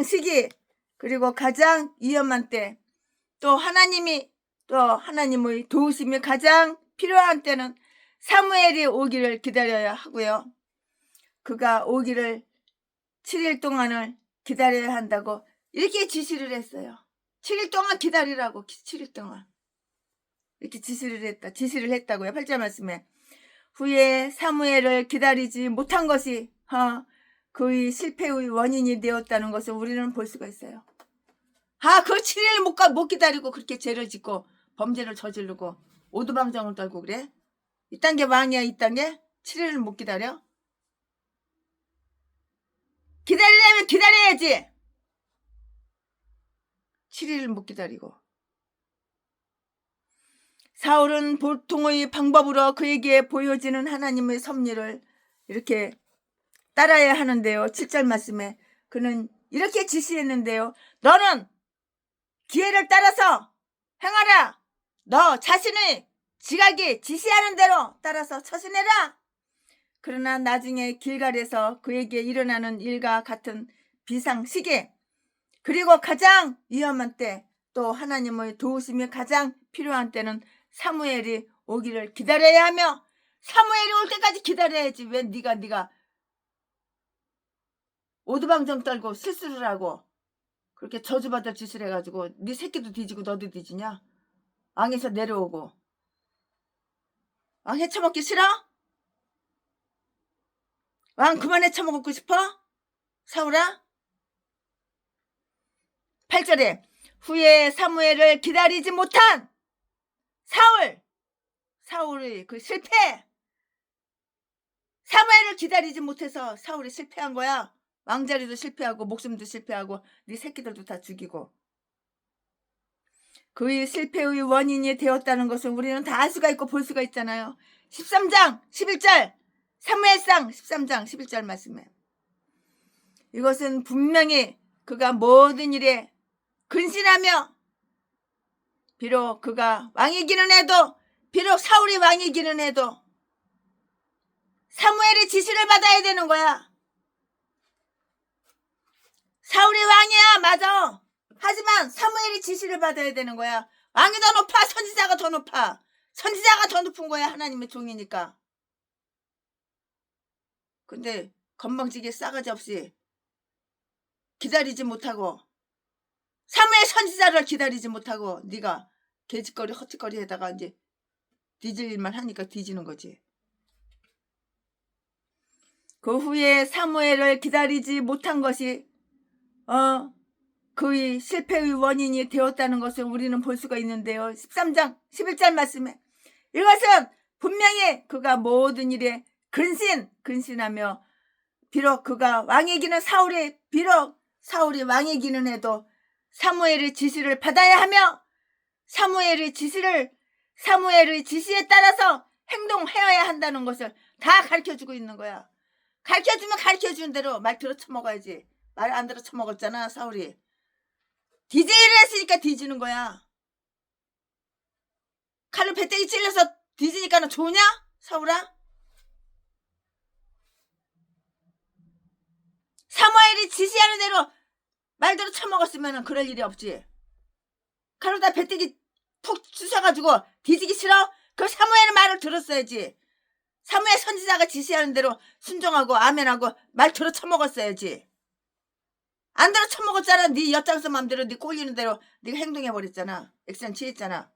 시기 그리고 가장 위험한 때 또 하나님의 도우심이 가장 필요한 때는 사무엘이 오기를 기다려야 하고요. 그가 오기를 7일 동안을 기다려야 한다고 이렇게 지시를 했어요. 7일 동안 기다리라고. 7일 동안 이렇게 지시를 했다고요. 8절 말씀에. 후에 사무엘을 기다리지 못한 것이 그의 실패의 원인이 되었다는 것을 우리는 볼 수가 있어요. 그 7일을 못 기다리고 그렇게 죄를 짓고 범죄를 저지르고 오두방정을 떨고 그래? 이딴 게 왕이야. 이딴 게 7일을 못 기다려? 기다리려면 기다려야지. 7일을 못 기다리고. 사울은 보통의 방법으로 그에게 보여지는 하나님의 섭리를 이렇게 따라야 하는데요. 7절 말씀에 그는 이렇게 지시했는데요. 너는 기회를 따라서 행하라. 너 자신의 지각이 지시하는 대로 따라서 처신해라. 그러나 나중에 길갈에서 그에게 일어나는 일과 같은 비상 시기 그리고 가장 위험한 때 또 하나님의 도우심이 가장 필요한 때는 사무엘이 오기를 기다려야 하며 사무엘이 올 때까지 기다려야지. 왜 네가 오두방정 떨고 실수를 하고 그렇게 저주받을 짓을 해가지고 네 새끼도 뒤지고 너도 뒤지냐? 왕에서 내려오고. 왕 헤쳐먹기 싫어? 왕 그만 헤쳐먹고 싶어? 사울아? 8절에 후에 사무엘을 기다리지 못한 사울의 그 실패. 사무엘을 기다리지 못해서 사울이 실패한 거야. 왕자리도 실패하고 목숨도 실패하고 네 새끼들도 다 죽이고. 그의 실패의 원인이 되었다는 것을 우리는 다 알 수가 있고 볼 수가 있잖아요. 13장 11절 사무엘상 13장 11절 말씀에 이것은 분명히 그가 모든 일에 근신하며 비록 그가 왕이기는 해도 비록 사울이 왕이기는 해도 사무엘의 지시를 받아야 되는 거야. 사울이 왕이야. 맞아. 하지만 사무엘이 지시를 받아야 되는 거야. 왕이 더 높아? 선지자가 더 높아? 선지자가 더 높은 거야. 하나님의 종이니까. 근데 건방지게 싸가지 없이 기다리지 못하고 사무의 선지자를 기다리지 못하고 네가 개짓거리 허짓거리 해다가 이제 뒤질 일만 하니까 뒤지는 거지. 그 후에 사무엘을 기다리지 못한 것이 그의 실패의 원인이 되었다는 것을 우리는 볼 수가 있는데요. 13장 11절 말씀에 이것은 분명히 그가 모든 일에 근신하며 비록 그가 왕이기는 비록 사울이 왕이기는 해도 사무엘의 지시를 받아야 하며 사무엘의 지시에 따라서 행동해야 한다는 것을 다 가르쳐주고 있는 거야. 가르쳐주면 가르쳐주는 대로 말 들어 쳐먹어야지. 말 안 들어 쳐먹었잖아 사울이. 뒤지기를 했으니까 뒤지는 거야. 칼로 배때기 찔려서 뒤지니까는 좋으냐 사울아? 사무엘이 지시하는 대로 말대로 쳐먹었으면 그럴 일이 없지. 칼로 다 배때기 푹 쑤셔가지고 뒤지기 싫어? 그 사무엘의 말을 들었어야지. 사무엘 선지자가 지시하는 대로 순종하고 아멘하고 말 들어 쳐먹었어야지. 안 들어 쳐먹었잖아. 네 엿장서 맘대로 네 꼴리는 대로 네가 행동해버렸잖아. 액션 취했잖아.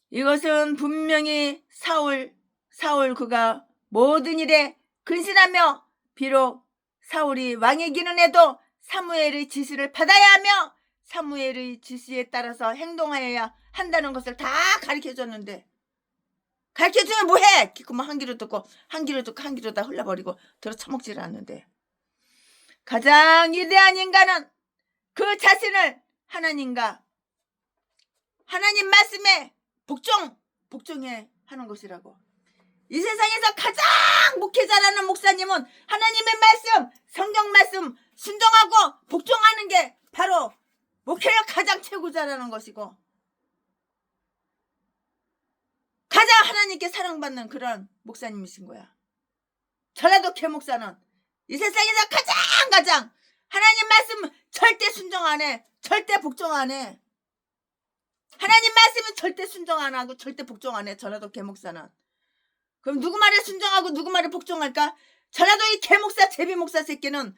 이것은 분명히 사울 그가 모든 일에 근신하며 비록 사울이 왕이기는 해도 사무엘의 지시를 받아야 하며 사무엘의 지시에 따라서 행동하여야 한다는 것을 다 가르쳐줬는데 가르쳐주면 뭐해? 그만 한 귀로 듣고 한 귀로 다 흘러버리고 들어 처먹지를 않는데 가장 위대한 인간은 그 자신을 하나님 말씀에 복종해 하는 것이라고. 이 세상에서 가장 목회자라는 목사님은 하나님의 말씀, 성경 말씀 순종하고 복종하는 게 바로 목회가 가장 최고자라는 것이고 가장 하나님께 사랑받는 그런 목사님이신 거야. 전라도 개목사는 이 세상에서 가장 하나님 말씀 절대 순종 안 해. 절대 복종 안 해. 하나님 말씀은 절대 순종 안 하고 절대 복종 안 해. 전라도 개목사는. 그럼 누구 말에 순종하고 누구 말에 복종할까? 전라도 이 개목사 제비목사 새끼는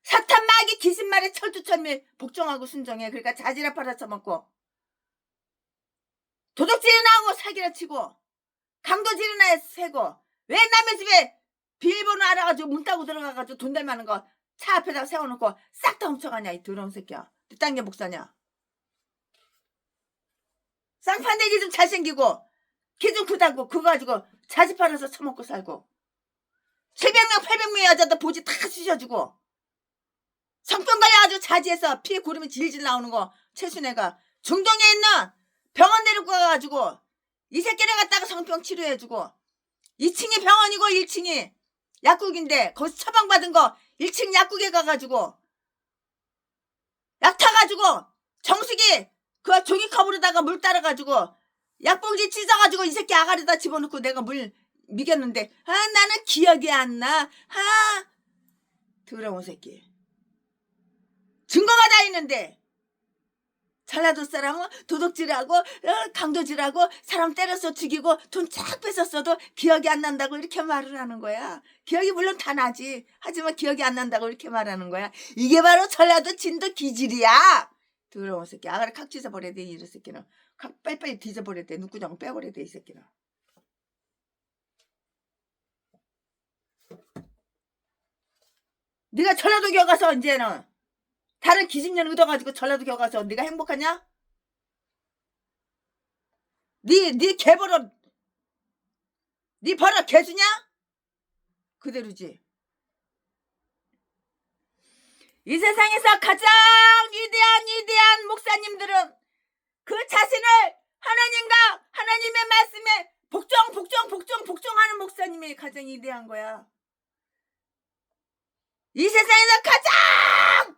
사탄 마귀 귀신 말에 철두철미 복종하고 순종해. 그러니까 자지라 팔아쳐먹고 도둑질이나 하고 사기나 치고 강도질이나 세고 왜 남의 집에 비밀번호 알아가지고 문 따고 들어가가지고 돈 될 만한 거 차 앞에다 세워놓고 싹 다 훔쳐가냐 이 더러운 새끼야. 딴 게 목사냐. 쌍판대기 좀 잘생기고 키 좀 크다고 그거 가지고 자지 팔아서 처먹고 살고 700명 800명의 여자도 보지 다 쑤셔주고 성병 걸려가지고 자지에서 피 구름이 질질 나오는 거 최순애가 중동에 있는 병원 데리고 가가지고 이 새끼를 갖다가 성병 치료해주고 2층이 병원이고 1층이 약국인데 거기서 처방받은 거 1층 약국에 가가지고 약 타가지고 정수기 그 종이컵으로다가 물 따라가지고 약봉지 찢어가지고 이 새끼 아가리다 집어넣고 내가 물 미겼는데 나는 기억이 안 나. 더러운 새끼. 증거가 다 있는데 전라도 사람은 도둑질하고 강도질하고 사람 때려서 죽이고 돈 쫙 뺏었어도 기억이 안 난다고 이렇게 말을 하는 거야. 기억이 물론 다 나지. 하지만 기억이 안 난다고 이렇게 말하는 거야. 이게 바로 전라도 진도 기질이야. 더러운 새끼. 아가리 칵 찢어버려야 돼. 이 새끼는. 칵 빨리빨리 뒤져버려야 돼. 눈구정 빼버려야 돼. 이 새끼는. 네가 전라도 겨 가서 이제는 다른 기집년 얻어가지고 전라도 겨 가서 네가 행복하냐? 네 개버릇 네 버릇 개주냐? 그대로지. 이 세상에서 가장 위대한 목사님들은 그 자신을 하나님과 하나님의 말씀에 복종하는 목사님이 가장 위대한 거야. 이 세상에서 가장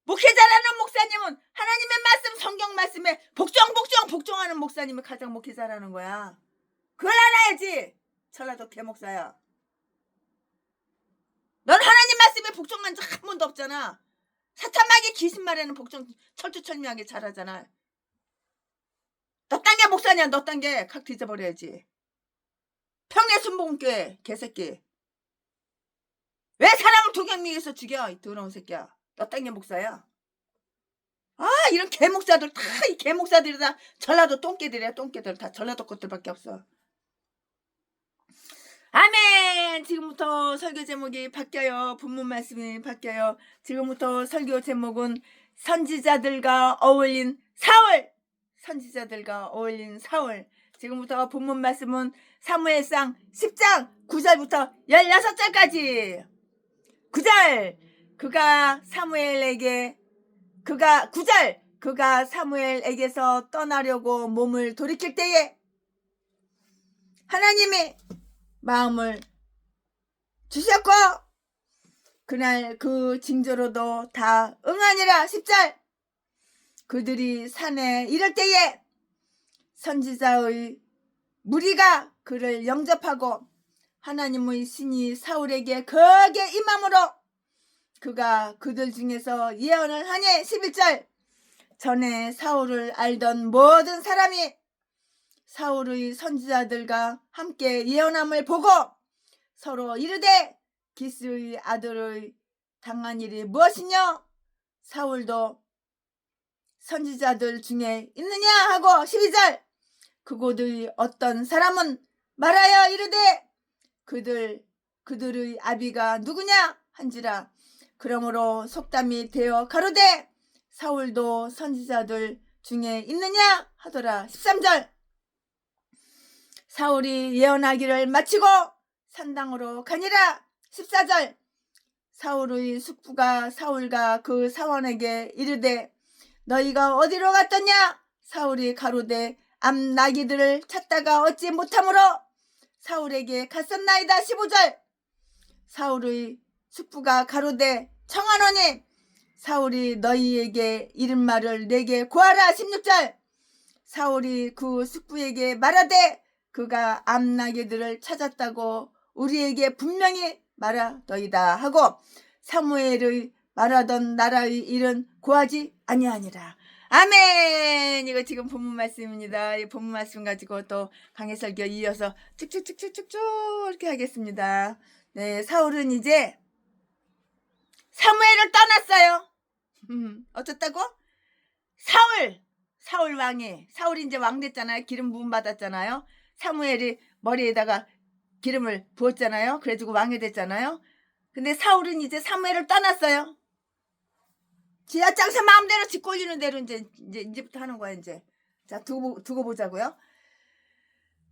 목회자라는 목사님은 하나님의 말씀 성경 말씀에 복종하는 목사님이 가장 목회자라는 거야. 그걸 알아야지. 전라도 개목사야. 넌 하나님 말씀에 복종한 적 한 번도 없잖아. 사탄마귀 귀신 말에는 복종 철두철미하게 잘하잖아. 너 딴 게 목사냐. 너 딴 게 각 뒤져버려야지. 평내순복음교회 개새끼. 왜 사람을 도경미에서 죽여? 이 더러운 새끼야. 너 땡겨 목사야. 아, 이런 개목사들 다 이 개목사들이 다 전라도 똥개들이야. 똥개들 다 전라도 것들밖에 없어. 아멘. 지금부터 설교 제목이 바뀌어요. 본문 말씀이 바뀌어요. 지금부터 설교 제목은 선지자들과 어울린 사울. 선지자들과 어울린 사울. 지금부터 본문 말씀은 사무엘상 10장 9절부터 16절까지. 9절. 그가 사무엘에게서 떠나려고 몸을 돌이킬 때에 하나님이 마음을 주셨고 그날 그 징조로도 다 응하니라. 10절. 그들이 산에 이를 때에 선지자의 무리가 그를 영접하고 하나님의 신이 사울에게 크게 임함으로 그가 그들 중에서 예언을 하니. 11절. 전에 사울을 알던 모든 사람이 사울의 선지자들과 함께 예언함을 보고 서로 이르되 기스의 아들의 당한 일이 무엇이냐? 사울도 선지자들 중에 있느냐 하고. 12절. 그곳의 어떤 사람은 말하여 이르되 그들의 아비가 누구냐 한지라. 그러므로 속담이 되어 가로되 사울도 선지자들 중에 있느냐 하더라. 13절. 사울이 예언하기를 마치고 산당으로 가니라. 14절. 사울의 숙부가 사울과 그 사원에게 이르되 너희가 어디로 갔더냐? 사울이 가로되 암 나귀들을 찾다가 얻지 못하므로 사울에게 갔었나이다. 15절. 사울의 숙부가 가로되 청하노니 사울이 너희에게 이른 말을 내게 구하라. 16절. 사울이 그 숙부에게 말하되 그가 암 나귀들을 찾았다고 우리에게 분명히 말하더이다 하고 사무엘의 말하던 나라의 일은 구하지 아니하니라. 아멘. 이거 지금 본문 말씀입니다. 이 본문 말씀 가지고 또 강해설교 이어서 쭉쭉쭉쭉쭉 이렇게 하겠습니다. 네, 사울은 이제 사무엘을 떠났어요. 어쩌다고? 사울 왕이, 사울이 이제 왕 됐잖아요. 기름 부음 받았잖아요. 사무엘이 머리에다가 기름을 부었잖아요. 그래가지고 왕이 됐잖아요. 근데 사울은 이제 사무엘을 떠났어요. 지하장사 마음대로 지 꼴리는 대로 이제부터 하는 거야, 이제. 자, 두고 보자고요.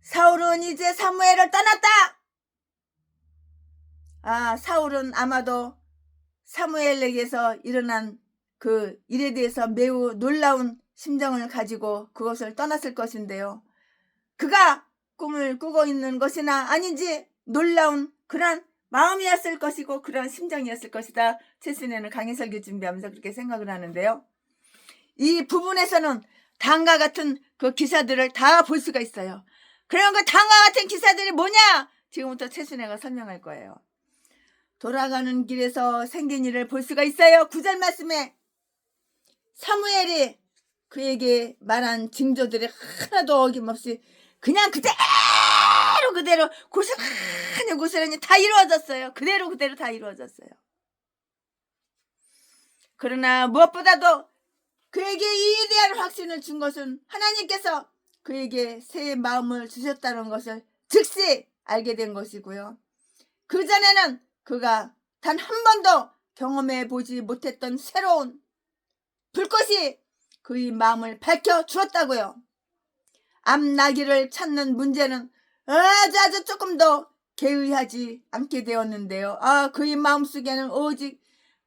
사울은 이제 사무엘을 떠났다! 아, 사울은 아마도 사무엘에게서 일어난 그 일에 대해서 매우 놀라운 심정을 가지고 그것을 떠났을 것인데요. 그가 꿈을 꾸고 있는 것이나 아닌지 놀라운 그런 마음이었을 것이고 그런 심정이었을 것이다. 최순애는 강의설교 준비하면서 그렇게 생각을 하는데요. 이 부분에서는 다음과 같은 그 기사들을 다 볼 수가 있어요. 그럼 그 다음과 같은 기사들이 뭐냐? 지금부터 최순애가 설명할 거예요. 돌아가는 길에서 생긴 일을 볼 수가 있어요. 9절 말씀에 사무엘이 그에게 말한 징조들이 하나도 어김없이 그냥 그대로 고스란히 다 이루어졌어요. 그대로 다 이루어졌어요. 그러나 무엇보다도 그에게 이에 대한 확신을 준 것은 하나님께서 그에게 새 마음을 주셨다는 것을 즉시 알게 된 것이고요. 그전에는 그가 단 한 번도 경험해 보지 못했던 새로운 불꽃이 그의 마음을 밝혀 주었다고요. 암나귀를 찾는 문제는 아주 조금 더 개의하지 않게 되었는데요. 그의 마음속에는 오직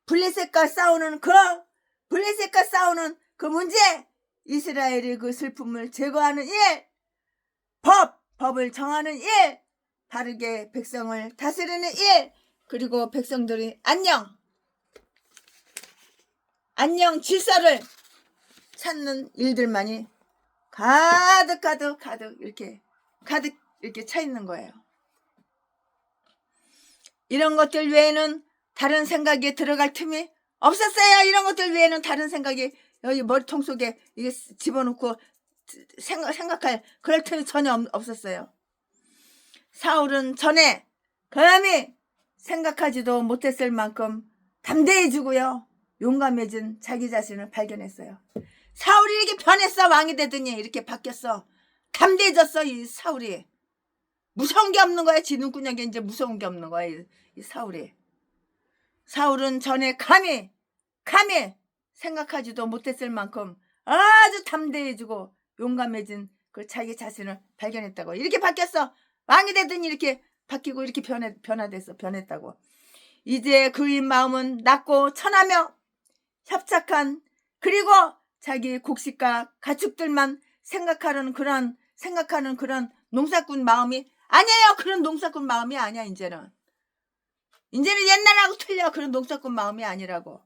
블레셋과 싸우는 그 문제, 이스라엘의 그 슬픔을 제거하는 일, 법을 정하는 일, 바르게 백성을 다스리는 일, 그리고 백성들이 안녕 질서를 찾는 일들만이 가득 이렇게 차 있는 거예요. 이런 것들 외에는 다른 생각에 들어갈 틈이 없었어요. 이런 것들 외에는 다른 생각이 여기 머리통 속에 이게 집어넣고 생각할 그럴 틈이 전혀 없었어요. 사울은 전에 감히 생각하지도 못했을 만큼 담대해지고요. 용감해진 자기 자신을 발견했어요. 사울이 이렇게 변했어. 왕이 되더니 이렇게 바뀌었어. 담대해졌어. 이 사울이. 무서운 게 없는 거야. 지 눈구녕에 이제 무서운 게 없는 거야. 이 사울이. 사울은 전에 감히 생각하지도 못했을 만큼 아주 담대해지고 용감해진 그 자기 자신을 발견했다고. 이렇게 바뀌었어. 왕이 되더니 이렇게 바뀌고 이렇게 변했다고. 이제 그의 마음은 낮고 천하며 협착한, 그리고 자기 곡식과 가축들만 생각하는 그런 농사꾼 마음이 아니에요. 그런 농사꾼 마음이 아니야. 이제는 옛날하고 틀려. 그런 농사꾼 마음이 아니라고.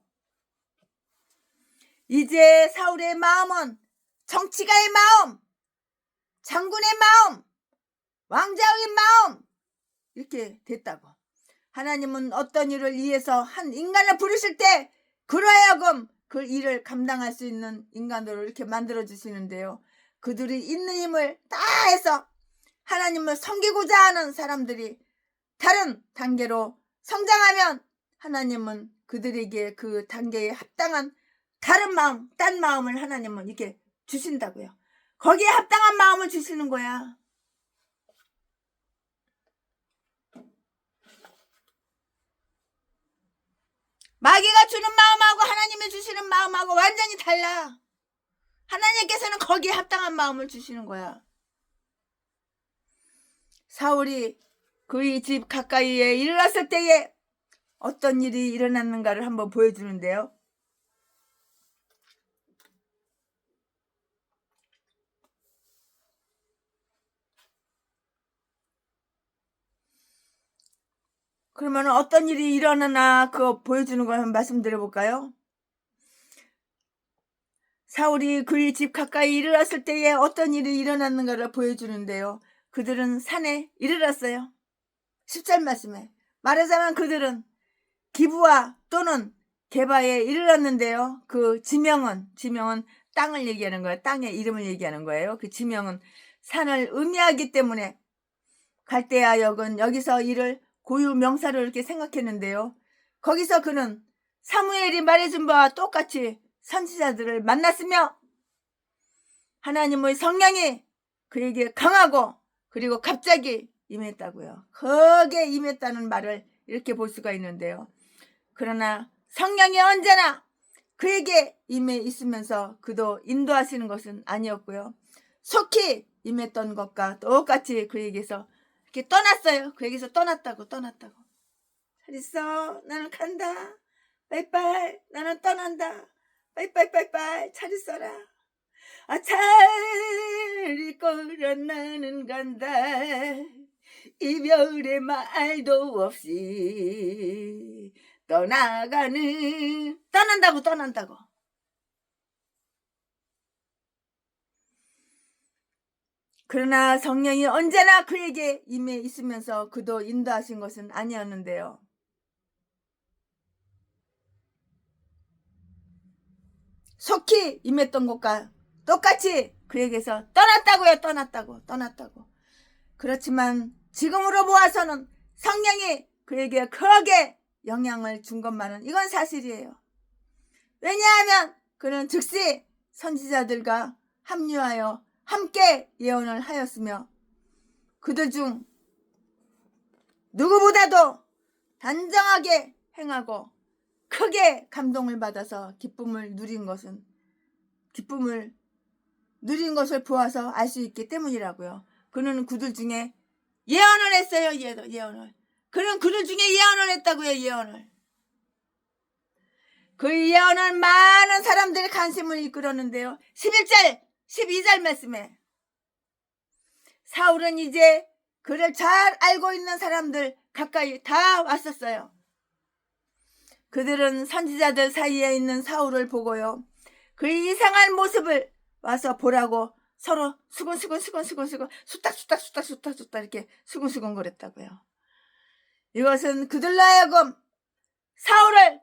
이제 사울의 마음은 정치가의 마음, 장군의 마음, 왕자의 마음 이렇게 됐다고. 하나님은 어떤 일을 위해서 한 인간을 부르실 때 그러하여금 그 일을 감당할 수 있는 인간으로 이렇게 만들어 주시는데요. 그들이 있는 힘을 다해서 하나님을 섬기고자 하는 사람들이 다른 단계로 성장하면 하나님은 그들에게 그 단계에 합당한 다른 마음, 딴 마음을 하나님은 이렇게 주신다고요. 거기에 합당한 마음을 주시는 거야. 마귀가 주는 마음하고 하나님이 주시는 마음하고 완전히 달라. 하나님께서는 거기에 합당한 마음을 주시는 거야. 사울이 그의 집 가까이에 이르렀을 때에 어떤 일이 일어났는가를 한번 보여주는데요. 그러면 어떤 일이 일어나나 그거 보여주는 걸 한번 말씀드려볼까요? 사울이 그의 집 가까이 이르렀을 때에 어떤 일이 일어났는가를 보여주는데요. 그들은 산에 이르렀어요. 10절 말씀에 말하자면 그들은 기브와 또는 게바에 이르렀는데요. 그 지명은 땅을 얘기하는 거예요. 땅의 이름을 얘기하는 거예요. 그 지명은 산을 의미하기 때문에 갈대아 역은 여기서 이를 고유 명사로 이렇게 생각했는데요. 거기서 그는 사무엘이 말해준 바와 똑같이 선지자들을 만났으며 하나님의 성령이 그에게 강하고 그리고 갑자기 임했다고요. 거기에 임했다는 말을 이렇게 볼 수가 있는데요. 그러나 성령이 언제나 그에게 임해 있으면서 그도 인도하시는 것은 아니었고요. 속히 임했던 것과 똑같이 그에게서 이렇게 떠났어요. 그에게서 떠났다고. 잘 있어. 나는 간다. 빠이빠이. 나는 떠난다. 빠이빠이. 잘 있어라. 잘 있거라. 나는 간다. 이별의 말도 없이 떠난다고. 그러나 성령이 언제나 그에게 임해 있으면서 그도 인도하신 것은 아니었는데요. 속히 임했던 것과 똑같이 그에게서 떠났다고. 그렇지만 지금으로 보아서는 성령이 그에게 크게 영향을 준 것만은 이건 사실이에요. 왜냐하면 그는 즉시 선지자들과 합류하여 함께 예언을 하였으며 그들 중 누구보다도 단정하게 행하고 크게 감동을 받아서 기쁨을 누린 것을 보아서 알 수 있기 때문이라고요. 그는 그들 중에 예언을 했어요. 예언을. 그는 그들 중에 예언을 했다고요. 예언을. 그 예언을 많은 사람들의 관심을 이끌었는데요. 11절 12절 말씀에 사울은 이제 그를 잘 알고 있는 사람들 가까이 다 왔었어요. 그들은 선지자들 사이에 있는 사울을 보고요. 그의 이상한 모습을 와서 보라고 서로 수근수근 수탁 이렇게 수근수근 거렸다고요. 이것은 그들로 하여금 사울을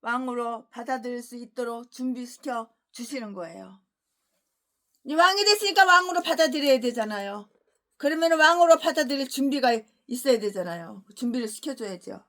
왕으로 받아들일 수 있도록 준비시켜 주시는 거예요. 이 왕이 됐으니까 왕으로 받아들여야 되잖아요. 그러면 왕으로 받아들일 준비가 있어야 되잖아요. 준비를 시켜줘야죠.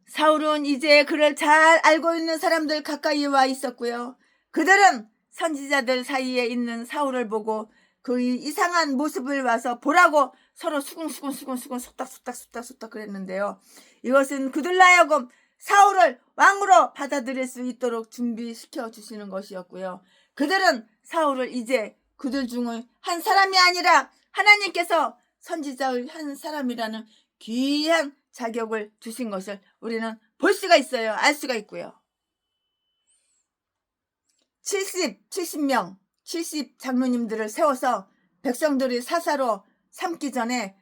사울은 이제 그를 잘 알고 있는 사람들 가까이 와 있었고요. 그들은 선지자들 사이에 있는 사울을 보고 그 이상한 모습을 와서 보라고 서로 수근수근 속닥 그랬는데요. 이것은 그들로 하여금 사울을 왕으로 받아들일 수 있도록 준비시켜 주시는 것이었고요. 그들은 사울을 이제 그들 중의 한 사람이 아니라 하나님께서 선지자의 한 사람이라는 귀한 자격을 주신 것을 우리는 볼 수가 있어요. 알 수가 있고요. 70명 70 장로님들을 세워서 백성들이 사사로 삼기 전에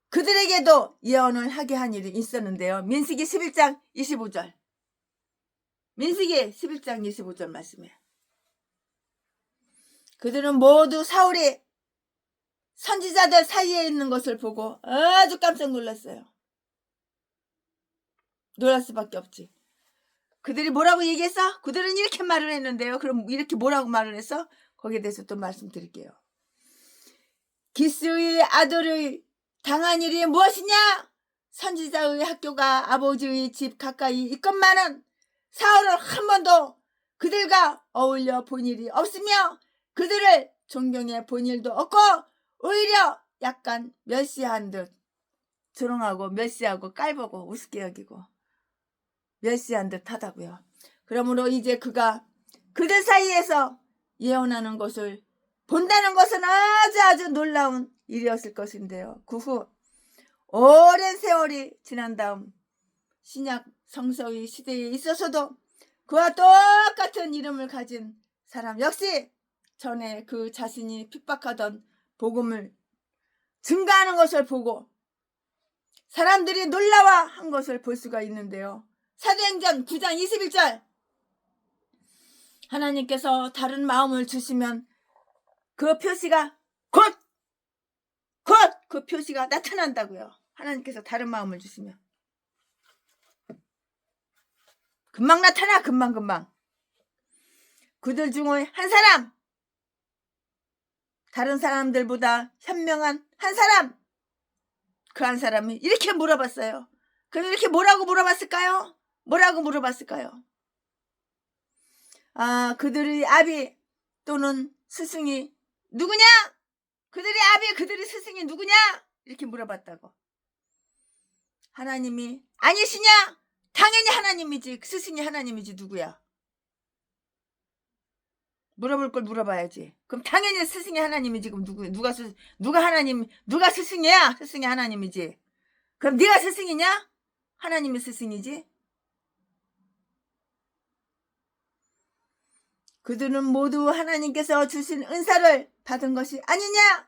그들에게도 예언을 하게 한 일이 있었는데요. 민수기 11장 25절. 민수기 11장 25절 말씀이에요. 그들은 모두 사울이 선지자들 사이에 있는 것을 보고 아주 깜짝 놀랐어요. 놀랄 수밖에 없지. 그들이 뭐라고 얘기했어? 그들은 이렇게 말을 했는데요. 그럼 이렇게 뭐라고 말을 했어? 거기에 대해서 또 말씀드릴게요. 기스의 아들의 당한 일이 무엇이냐? 선지자의 학교가 아버지의 집 가까이 있건만은 사울을 한 번도 그들과 어울려 본 일이 없으며 그들을 존경해 본 일도 없고 오히려 약간 멸시한 듯 조롱하고 멸시하고 깔보고 우습게 여기고 멸시한 듯 하다고요. 그러므로 이제 그가 그들 사이에서 예언하는 것을 본다는 것은 아주 놀라운 일이었을 것인데요. 그 후 오랜 세월이 지난 다음 신약 성서의 시대에 있어서도 그와 똑같은 이름을 가진 사람 역시 전에 그 자신이 핍박하던 복음을 증가하는 것을 보고 사람들이 놀라워한 것을 볼 수가 있는데요. 사도행전 9장 21절 하나님께서 다른 마음을 주시면 그 표시가 곧 그 표시가 나타난다고요. 하나님께서 다른 마음을 주시면 금방 나타나. 금방 그들 중의 한 사람, 다른 사람들보다 현명한 한 사람, 그 한 사람이 이렇게 물어봤어요. 그럼 이렇게 뭐라고 물어봤을까요? 그들의 아비 또는 스승이 누구냐? 그들의 아비, 그들의 스승이 누구냐? 이렇게 물어봤다고. 하나님이 아니시냐? 당연히 하나님이지. 스승이 하나님이지. 누구야? 물어볼 걸 물어봐야지. 그럼 당연히 스승이 하나님이지. 그럼 누가 하나님, 누가 스승이야? 스승이 하나님이지. 그럼 네가 스승이냐? 하나님이 스승이지. 그들은 모두 하나님께서 주신 은사를 받은 것이 아니냐?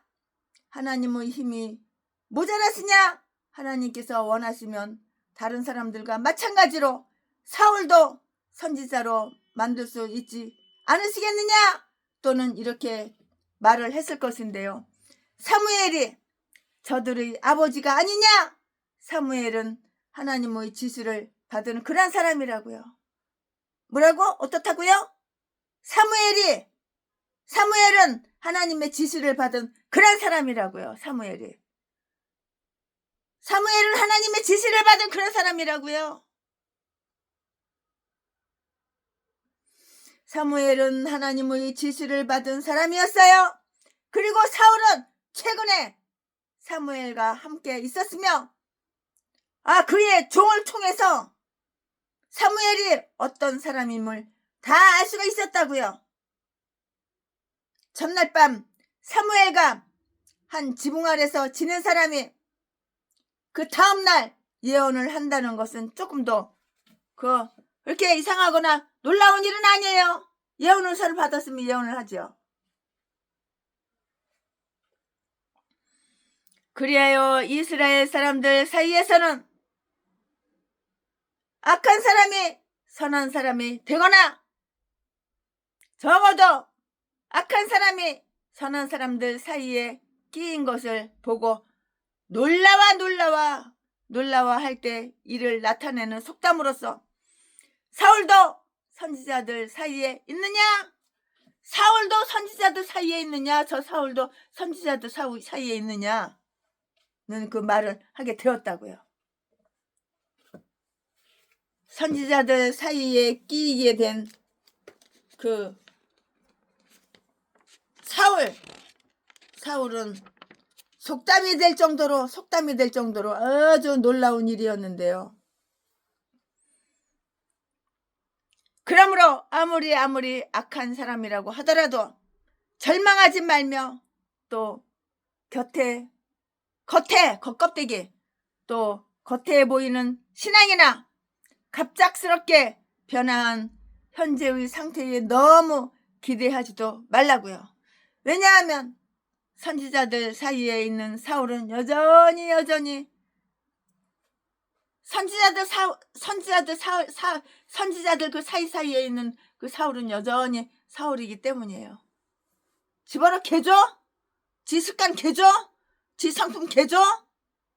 하나님의 힘이 모자랐으냐? 하나님께서 원하시면 다른 사람들과 마찬가지로 사울도 선지자로 만들 수 있지 않으시겠느냐? 또는 이렇게 말을 했을 것인데요. 사무엘이 저들의 아버지가 아니냐? 사무엘은 하나님의 지시를 받은 그런 사람이라고요. 뭐라고? 어떻다고요? 사무엘은 하나님의 지시를 받은 그런 사람이라고요. 사무엘은 하나님의 지시를 받은 그런 사람이라고요. 사무엘은 하나님의 지시를 받은 사람이었어요. 그리고 사울은 최근에 사무엘과 함께 있었으며 그의 종을 통해서 사무엘이 어떤 사람임을 다 알 수가 있었다고요. 전날 밤 사무엘과 한 지붕 아래서 지낸 사람이 그 다음날 예언을 한다는 것은 조금 더 그렇게 이상하거나 놀라운 일은 아니에요. 예언 은사를 받았으면 예언을 하죠. 그리하여 이스라엘 사람들 사이에서는 악한 사람이 선한 사람이 되거나 적어도 악한 사람이 선한 사람들 사이에 끼인 것을 보고 놀라워할 때 이를 나타내는 속담으로서 사울도 선지자들 사이에 있느냐? 사울도 선지자들 사이에 있느냐, 저 사울도 선지자들 사이에 있느냐는 그 말을 하게 되었다고요. 선지자들 사이에 끼게 된 그 사울은 속담이 될 정도로 아주 놀라운 일이었는데요. 그러므로 아무리 악한 사람이라고 하더라도 절망하지 말며 또 겉껍데기 또 겉에 보이는 신앙이나 갑작스럽게 변화한 현재의 상태에 너무 기대하지도 말라고요. 왜냐하면 선지자들 사이에 있는 사울은 여전히 선지자들 그 사이사이에 있는 그 사울은 여전히 사울이기 때문이에요. 집어넣어 개줘? 지 습관 개줘? 지 성품 개줘?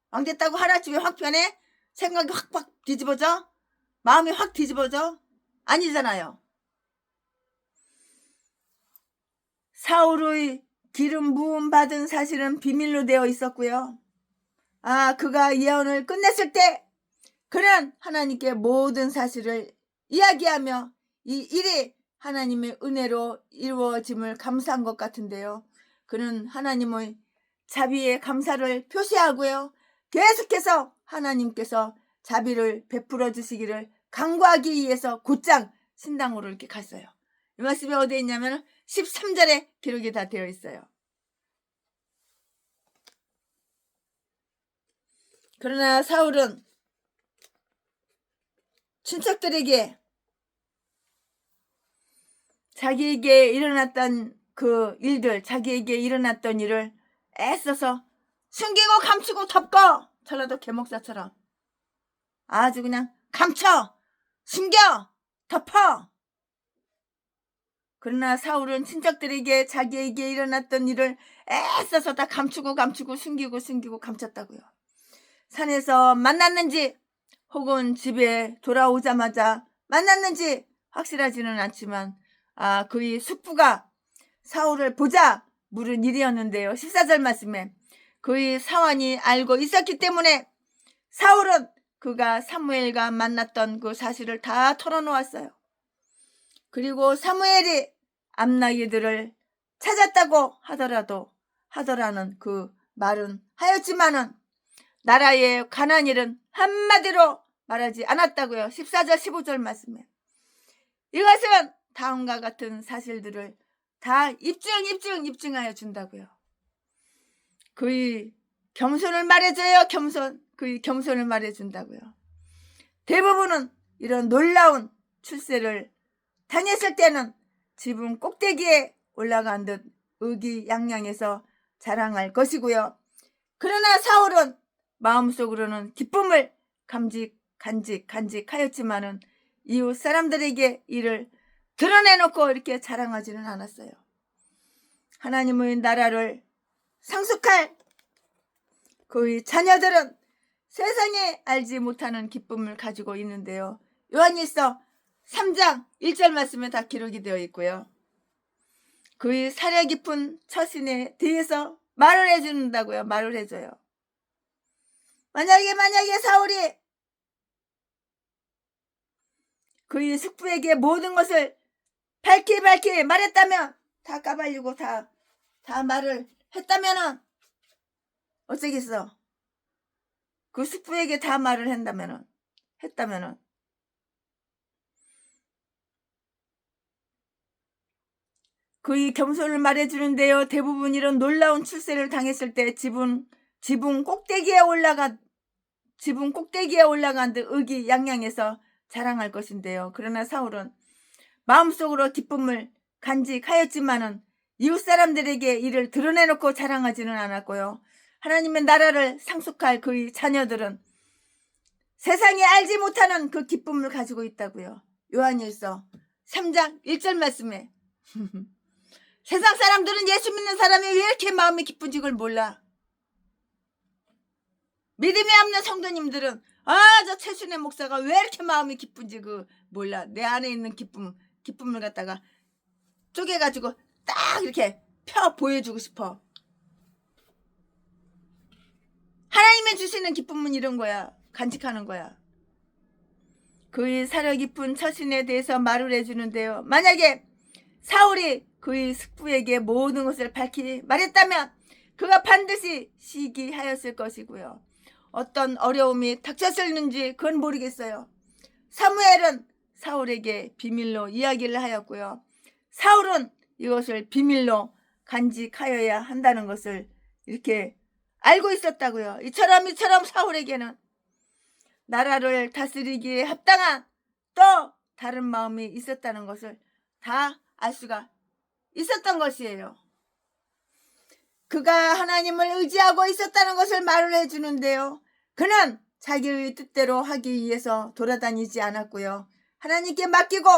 왕 됐다고 하나쯤에 확 변해? 생각이 확 뒤집어져? 마음이 확 뒤집어져? 아니잖아요. 사울의 기름 부음 받은 사실은 비밀로 되어 있었고요. 그가 예언을 끝냈을 때 그는 하나님께 모든 사실을 이야기하며 이 일이 하나님의 은혜로 이루어짐을 감사한 것 같은데요. 그는 하나님의 자비에 감사를 표시하고요. 계속해서 하나님께서 자비를 베풀어 주시기를 간구하기 위해서 곧장 신당으로 이렇게 갔어요. 이 말씀이 어디에 있냐면 13절에 기록이 다 되어 있어요. 그러나 사울은 친척들에게 자기에게 일어났던 그 일들, 자기에게 일어났던 일을 애써서 숨기고 감추고 덮고, 전라도 개목사처럼 아주 그냥 감춰, 숨겨, 덮어. 그러나 사울은 친척들에게 자기에게 일어났던 일을 애써서 다 감추고 숨기고 감췄다고요. 산에서 만났는지 혹은 집에 돌아오자마자 만났는지 확실하지는 않지만 그의 숙부가 사울을 보자 물은 일이었는데요. 14절 말씀에 그의 사환이 알고 있었기 때문에 사울은 그가 사무엘과 만났던 그 사실을 다 털어놓았어요. 그리고 사무엘이 암나기들을 찾았다고 하더라는 그 말은 하였지만은 나라에 관한 일은 한마디로 말하지 않았다고요. 14절 15절 말씀에 이것은 다음과 같은 사실들을 다 입증하여 준다고요. 그의 겸손을 말해줘요. 그의 겸손을 말해준다고요. 대부분은 이런 놀라운 출세를 당했을 때는 지붕 꼭대기에 올라간 듯 의기양양해서 자랑할 것이고요. 그러나 사울은 마음속으로는 기쁨을 간직하였지만은 이웃 사람들에게 이를 드러내놓고 이렇게 자랑하지는 않았어요. 하나님의 나라를 상속할 그의 자녀들은 세상에 알지 못하는 기쁨을 가지고 있는데요. 요한일서 3장 1절 말씀에 다 기록이 되어 있고요. 그의 사려 깊은 처신에 대해서 말을 해준다고요. 말을 해줘요. 만약에 사울이 그의 숙부에게 모든 것을 밝히 말했다면, 다 까발리고 다 말을 했다면은 어쩌겠어? 그 숙부에게 다 말을 했다면은 그의 겸손을 말해주는데요. 대부분 이런 놀라운 출세를 당했을 때 지붕 꼭대기에 올라간 듯 의기양양해서 자랑할 것인데요. 그러나 사울은 마음속으로 기쁨을 간직하였지만은 이웃 사람들에게 이를 드러내놓고 자랑하지는 않았고요. 하나님의 나라를 상속할 그의 자녀들은 세상에 알지 못하는 그 기쁨을 가지고 있다고요. 요한일서 3장 1절 말씀에 세상 사람들은 예수 믿는 사람이 왜 이렇게 마음이 기쁜지 그걸 몰라. 믿음이 없는 성도님들은 저 최순애 목사가 왜 이렇게 마음이 기쁜지 몰라. 내 안에 있는 기쁨을 갖다가 쪼개가지고 딱 이렇게 펴 보여주고 싶어. 하나님의 주시는 기쁨은 이런 거야. 간직하는 거야. 그의 사려 깊은 처신에 대해서 말을 해주는데요. 만약에 사울이 그의 숙부에게 모든 것을 밝히 말했다면 그가 반드시 시기하였을 것이고요. 어떤 어려움이 닥쳤을는지 그건 모르겠어요. 사무엘은 사울에게 비밀로 이야기를 하였고요. 사울은 이것을 비밀로 간직하여야 한다는 것을 이렇게 알고 있었다고요. 이처럼 사울에게는 나라를 다스리기에 합당한 또 다른 마음이 있었다는 것을 다 알 수가 있었던 것이에요. 그가 하나님을 의지하고 있었다는 것을 말을 해주는데요. 그는 자기의 뜻대로 하기 위해서 돌아다니지 않았고요. 하나님께 맡기고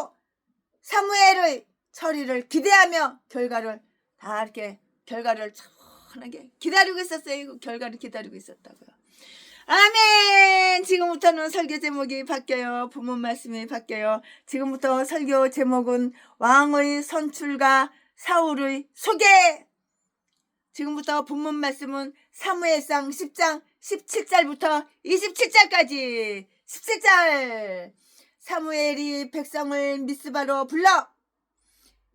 사무엘의 처리를 기대하며 결과를 다 이렇게 결과를 천하게 기다리고 있었어요. 그 결과를 기다리고 있었다고요. 아멘. 지금부터는 설교 제목이 바뀌어요. 본문 말씀이 바뀌어요. 지금부터 설교 제목은 왕의 선출과 사울의 소개. 지금부터 본문 말씀은 사무엘상 10장 17절부터 27절까지. 17절. 사무엘이 백성을 미스바로 불러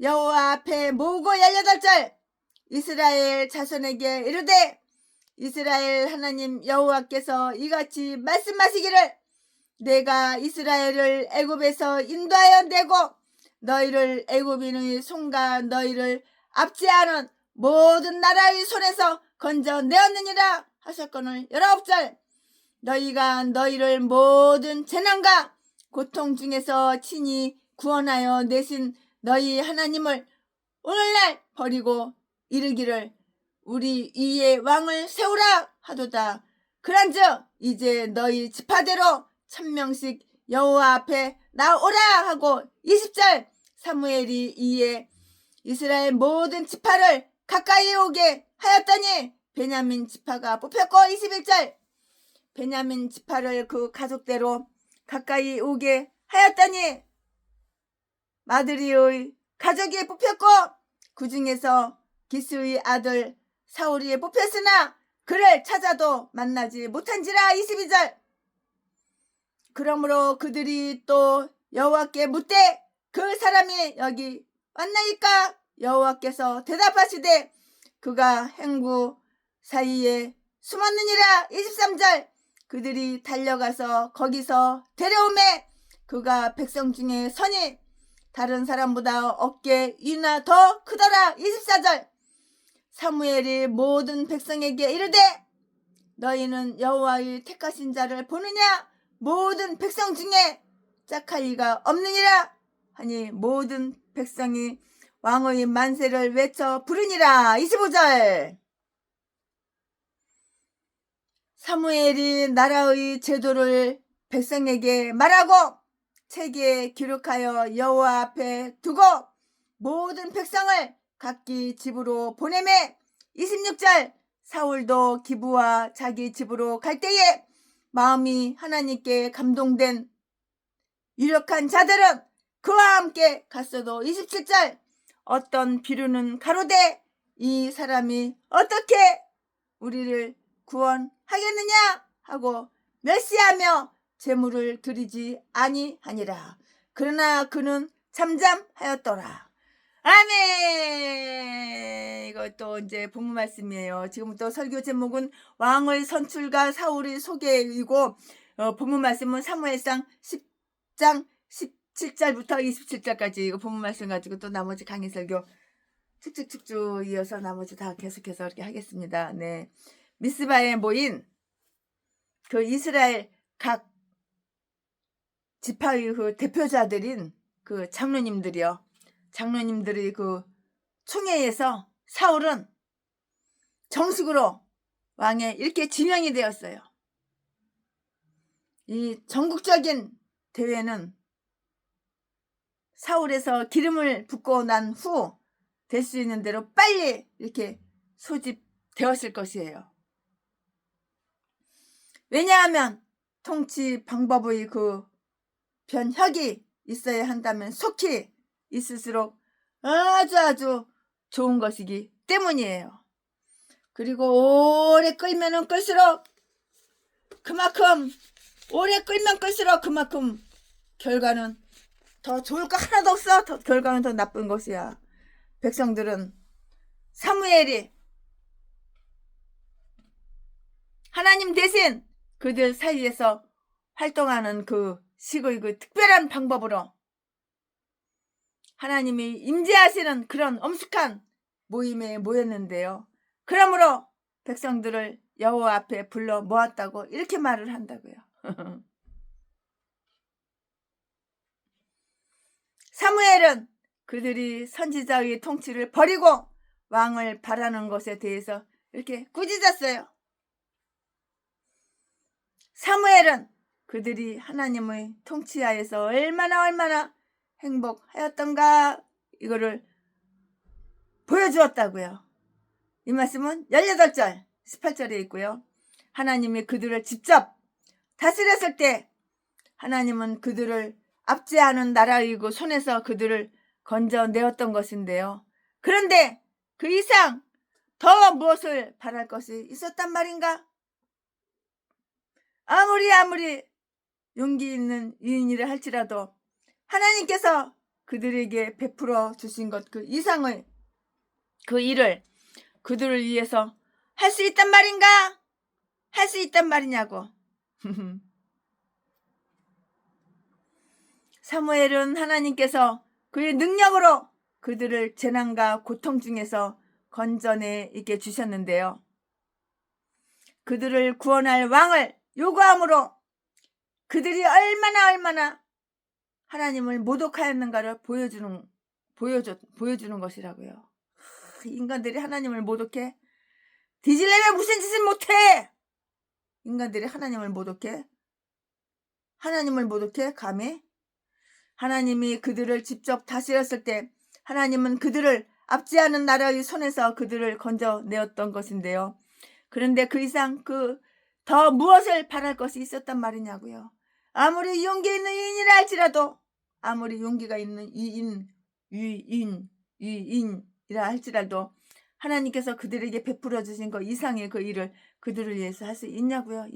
여호와 앞에 모으고 18절 이스라엘 자손에게 이르되 이스라엘 하나님 여호와께서 이같이 말씀하시기를 내가 이스라엘을 애굽에서 인도하여 내고 너희를 애굽인의 손과 너희를 압제하는 모든 나라의 손에서 건져내었느니라 하셨거늘 19절 너희가 너희를 모든 재난과 고통 중에서 친히 구원하여 내신 너희 하나님을 오늘날 버리고 이르기를 우리 위에 왕을 세우라 하도다. 그런즉 이제 너희 지파대로 1000명씩 여호와 앞에 나오라 하고 20절 사무엘이 이에 이스라엘 모든 지파를 가까이 오게 하였더니 베냐민 지파가 뽑혔고 21절 베냐민 지파를 그 가족대로 가까이 오게 하였더니 마드리의 가족이 뽑혔고 그 중에서 기스의 아들 사울이 뽑혔으나 그를 찾아도 만나지 못한지라 22절 그러므로 그들이 또 여호와께 묻되 그 사람이 여기 왔나이까 여호와께서 대답하시되 그가 행구 사이에 숨었느니라 23절 그들이 달려가서 거기서 데려오매 그가 백성 중에 선이 다른 사람보다 어깨 위나 더 크더라 24절 사무엘이 모든 백성에게 이르되 너희는 여호와의 택하신 자를 보느냐 모든 백성 중에 짝할 이가 없느니라 하니 모든 백성이 왕의 만세를 외쳐 부르니라 25절 사무엘이 나라의 제도를 백성에게 말하고 책에 기록하여 여호와 앞에 두고 모든 백성을 각기 집으로 보내매 26절 사울도 기브와 자기 집으로 갈 때에 마음이 하나님께 감동된 유력한 자들은 그와 함께 갔어도 27절 어떤 비류는 가로되 이 사람이 어떻게 우리를 구원하겠느냐 하고 멸시하며 제물을 드리지 아니하니라. 그러나 그는 잠잠하였더라. 아멘. 이것도 이제 본문 말씀이에요. 지금부터 설교 제목은 왕의 선출과 사울의 소개이고 본문 말씀은 사무엘상 10장 17절부터 27절까지 이거 본문 말씀 가지고 또 나머지 강의 설교 축축축축 이어서 나머지 다 계속해서 이렇게 하겠습니다. 네, 미스바에 모인 그 이스라엘 각 지파의 그 대표자들인 그 장로님들이요. 장로님들의 그 총회에서 사울은 정식으로 왕에 이렇게 지명이 되었어요. 이 전국적인 대회는 사울에서 기름을 붓고 난 후 될 수 있는 대로 빨리 이렇게 소집되었을 것이에요. 왜냐하면 통치 방법의 그 변혁이 있어야 한다면 속히 있을수록 아주 좋은 것이기 때문이에요. 그리고 오래 끌면은 끌수록 그만큼 오래 끌면 끌수록 그만큼 결과는 더 좋을 거 하나도 없어. 결과는 더 나쁜 것이야. 백성들은 사무엘이 하나님 대신 그들 사이에서 활동하는 그 특별한 방법으로 하나님이 임재하시는 그런 엄숙한 모임에 모였는데요. 그러므로 백성들을 여호와 앞에 불러 모았다고 이렇게 말을 한다고요. 사무엘은 그들이 선지자의 통치를 버리고 왕을 바라는 것에 대해서 이렇게 꾸짖었어요. 사무엘은 그들이 하나님의 통치하에서 얼마나 행복하였던가 이거를 보여주었다고요. 이 말씀은 18절 18절에 있고요. 하나님이 그들을 직접 다스렸을 때 하나님은 그들을 압제하는 나라이고 손에서 그들을 건져내었던 것인데요. 그런데 그 이상 더 무엇을 바랄 것이 있었단 말인가? 아무리 용기 있는 이인이라 할지라도 하나님께서 그들에게 베풀어 주신 것 그 이상의 그 일을 그들을 위해서 할 수 있단 말인가? 할 수 있단 말이냐고. 사무엘은 하나님께서 그의 능력으로 그들을 재난과 고통 중에서 건져내 있게 주셨는데요. 그들을 구원할 왕을 요구함으로 그들이 얼마나 하나님을 모독하였는가를 보여주는 것이라고요. 인간들이 하나님을 모독해? 뒤질려면 무슨 짓을 못해? 인간들이 하나님을 모독해? 감히? 하나님이 그들을 직접 다스렸을 때 하나님은 그들을 압제하는 나라의 손에서 그들을 건져내었던 것인데요. 그런데 그 이상 더 무엇을 바랄 것이 있었단 말이냐고요. 아무리 용기 있는 이인이라 할지라도 아무리 용기가 있는 유인이라 할지라도 하나님께서 그들에게 베풀어 주신 것 이상의 그 일을 그들을 위해서 할 수 있냐고요?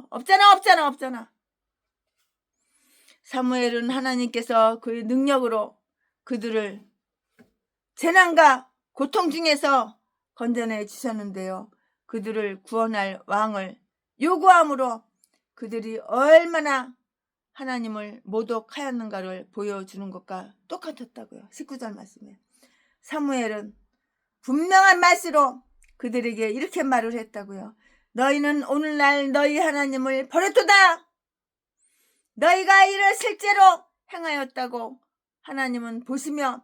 없잖아. 사무엘은 하나님께서 그의 능력으로 그들을 재난과 고통 중에서 건져내 주셨는데요. 그들을 구원할 왕을 요구함으로 그들이 얼마나 하나님을 모독하였는가를 보여주는 것과 똑같았다고요. 19절 말씀에 사무엘은 분명한 말씀으로 그들에게 이렇게 말을 했다고요. 너희는 오늘날 너희 하나님을 버렸도다. 너희가 이를 실제로 행하였다고 하나님은 보시며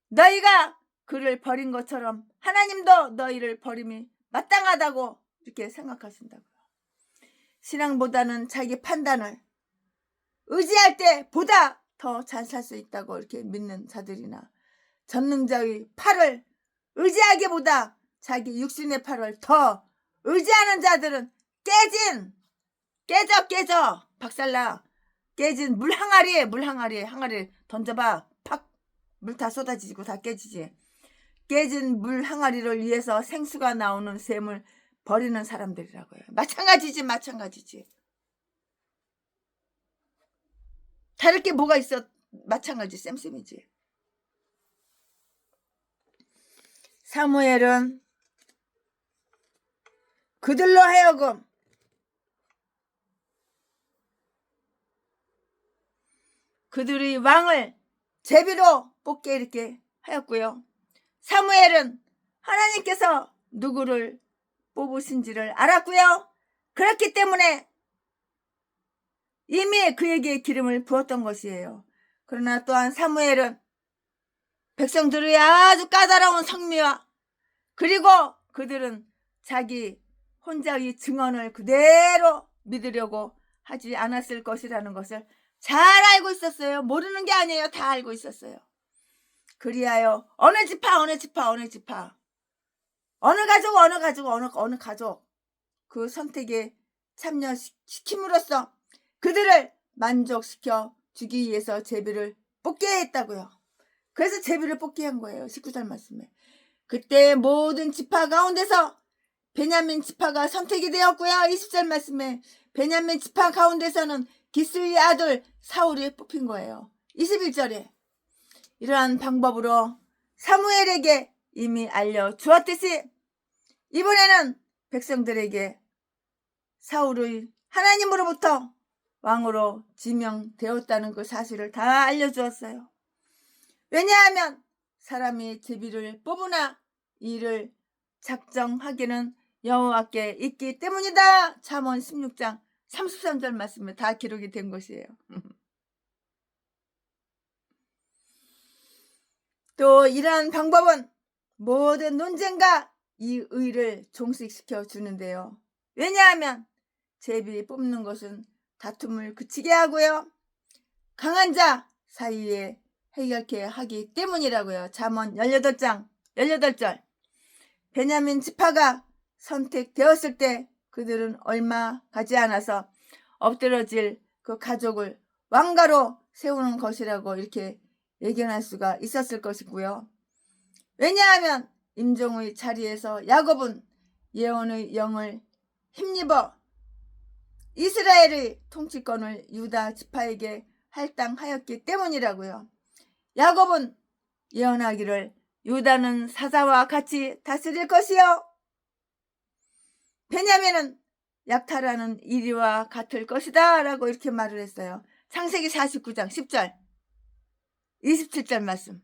너희가 그를 버린 것처럼 하나님도 너희를 버림이 마땅하다고 이렇게 생각하신다고요. 신앙보다는 자기 판단을 의지할 때 보다 더 잘 살 수 있다고 이렇게 믿는 자들이나 전능자의 팔을 의지하기보다 자기 육신의 팔을 더 의지하는 자들은 깨져 박살나 깨진 물 항아리에 던져봐 팍 물 다 쏟아지고 다 깨지지. 깨진 물 항아리를 위해서 생수가 나오는 샘을 버리는 사람들이라고요. 마찬가지지. 다를 게 뭐가 있어? 마찬가지 쌤쌤이지. 사무엘은 그들로 하여금 그들의 왕을 제비로 뽑게 이렇게 하였고요. 사무엘은 하나님께서 누구를 뽑으신지를 알았고요. 그렇기 때문에 이미 그에게 기름을 부었던 것이에요. 그러나 또한 사무엘은 백성들의 아주 까다로운 성미와 그리고 그들은 자기 혼자의 증언을 그대로 믿으려고 하지 않았을 것이라는 것을 잘 알고 있었어요. 모르는 게 아니에요. 다 알고 있었어요. 그리하여 어느 지파 어느 가족 그 선택에 참여시킴으로써 그들을 만족시켜 주기 위해서 제비를 뽑게 했다고요. 그래서 제비를 뽑게 한 거예요. 19절 말씀에. 그때 모든 지파 가운데서 베냐민 지파가 선택이 되었고요. 20절 말씀에 베냐민 지파 가운데서는 기스의 아들 사울이 뽑힌 거예요. 21절에 이러한 방법으로 사무엘에게 이미 알려주었듯이 이번에는 백성들에게 사울의 하나님으로부터 왕으로 지명되었다는 그 사실을 다 알려주었어요. 왜냐하면 사람이 제비를 뽑으나 이를 작정하기는 여호와께 있기 때문이다. 잠언 16장 33절 말씀에 다 기록이 된 것이에요. 또 이러한 방법은 모든 논쟁과 이 의를 종식시켜 주는데요. 왜냐하면 제비 뽑는 것은 다툼을 그치게 하고요. 강한 자 사이에 해결케 하기 때문이라고요. 잠언 18장 18절. 베냐민 지파가 선택되었을 때 그들은 얼마 가지 않아서 엎드러질 그 가족을 왕가로 세우는 것이라고 이렇게 예견할 수가 있었을 것이고요. 왜냐하면 임종의 자리에서 야곱은 예언의 영을 힘입어 이스라엘의 통치권을 유다 지파에게 할당하였기 때문이라고요. 야곱은 예언하기를 유다는 사자와 같이 다스릴 것이요 베냐민은 약탈하는 이리와 같을 것이다 라고 이렇게 말을 했어요. 창세기 49장 10절 27절 말씀.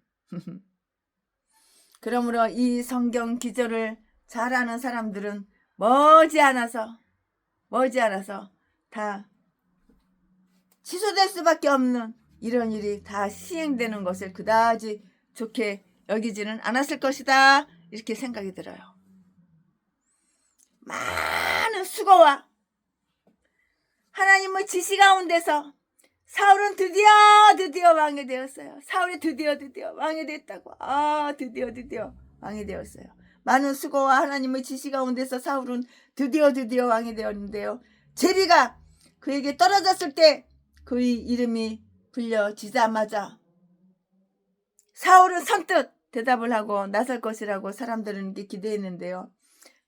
그러므로 이 성경 기절을 잘 아는 사람들은 머지않아서 다 취소될 수밖에 없는 이런 일이 다 시행되는 것을 그다지 좋게 여기지는 않았을 것이다 이렇게 생각이 들어요. 많은 수고와 하나님의 지시 가운데서 사울은 드디어 왕이 되었어요. 사울이 드디어 왕이 됐다고. 드디어 왕이 되었어요. 많은 수고와 하나님의 지시 가운데서 사울은 드디어 왕이 되었는데요. 제비가 그에게 떨어졌을 때 그의 이름이 불려지자마자 사울은 선뜻 대답을 하고 나설 것이라고 사람들은 기대했는데요.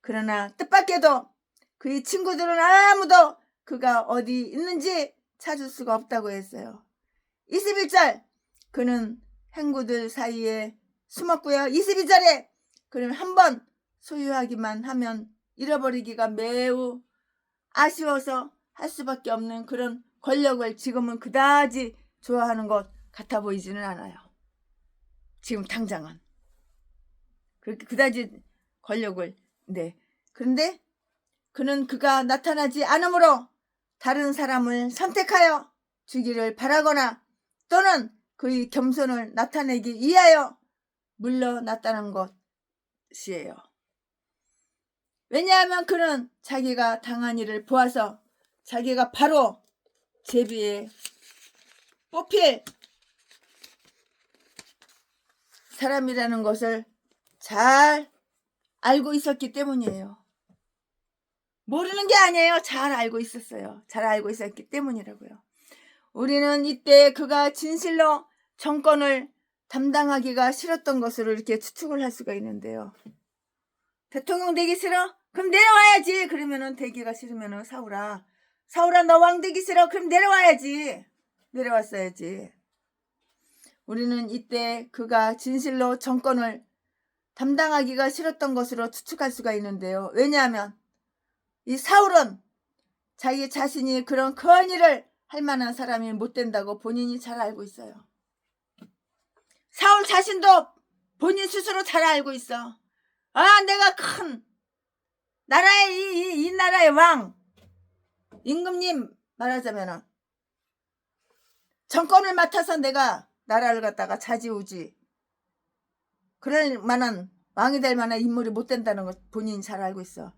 그러나 뜻밖에도 그의 친구들은 아무도 그가 어디 있는지 찾을 수가 없다고 했어요. 21절 그는 행구들 사이에 숨었고요. 22절에 그는 한번 소유하기만 하면 잃어버리기가 매우 아쉬워서 할 수밖에 없는 그런 권력을 지금은 그다지 좋아하는 것 같아 보이지는 않아요. 지금 당장은 그렇게 그다지 권력을 그런데 그는 그가 나타나지 않으므로 다른 사람을 선택하여 주기를 바라거나 또는 그의 겸손을 나타내기 위하여 물러났다는 것이에요. 왜냐하면 그는 자기가 당한 일을 보아서 자기가 바로 제비에 뽑힐 사람이라는 것을 잘 알고 있었기 때문이에요. 모르는 게 아니에요. 잘 알고 있었어요. 잘 알고 있었기 때문이라고요. 우리는 이때 그가 진실로 정권을 담당하기가 싫었던 것으로 이렇게 추측을 할 수가 있는데요. 대통령 되기 싫어? 그럼 내려와야지. 그러면은 되기가 싫으면은 사울아 너 왕 되기 싫어? 그럼 내려와야지. 내려왔어야지. 우리는 이때 그가 진실로 정권을 담당하기가 싫었던 것으로 추측할 수가 있는데요. 왜냐하면 이 사울은 자기 자신이 그런 큰 일을 할 만한 사람이 못 된다고 본인이 잘 알고 있어요. 사울 자신도 본인 스스로 잘 알고 있어. 내가 큰 나라의 이 나라의 왕 임금님 말하자면은 정권을 맡아서 내가 나라를 갖다가 차지우지 그럴 만한 왕이 될 만한 인물이 못 된다는 것 본인이 잘 알고 있어.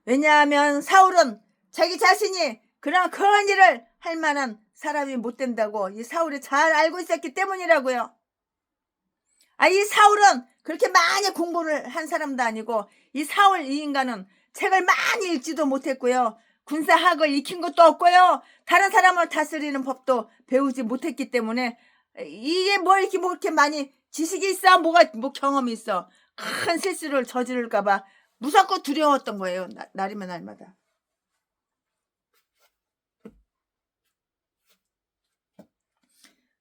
왜냐하면 사울은 자기 자신이 그런 큰 일을 할 만한 사람이 못 된다고 이 사울이 잘 알고 있었기 때문이라고요. 이 사울은 그렇게 많이 공부를 한 사람도 아니고 이 사울 이 인간은 책을 많이 읽지도 못했고요. 군사학을 익힌 것도 없고요. 다른 사람을 다스리는 법도 배우지 못했기 때문에 이게 뭐 이렇게 많이 지식이 있어? 뭐 경험이 있어? 큰 실수를 저지를까봐 무섭고 두려웠던 거예요. 날이면 날마다.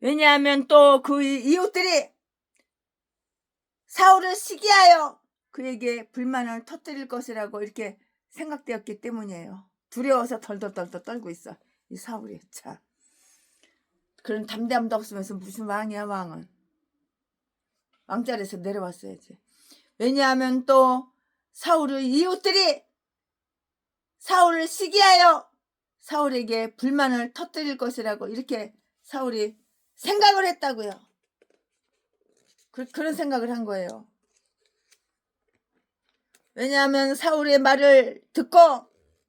왜냐하면 또 그 이웃들이 사울을 시기하여 그에게 불만을 터뜨릴 것이라고 이렇게 생각되었기 때문이에요. 두려워서 덜덜 떨고 있어. 이 사울이. 자, 그런 담대함도 없으면서 무슨 왕이야, 왕은. 왕자리에서 내려왔어야지. 왜냐하면 또 사울의 이웃들이 사울을 시기하여 사울에게 불만을 터뜨릴 것이라고 이렇게 사울이 생각을 했다고요. 그런 생각을 한 거예요. 왜냐하면 사울의 말을 듣고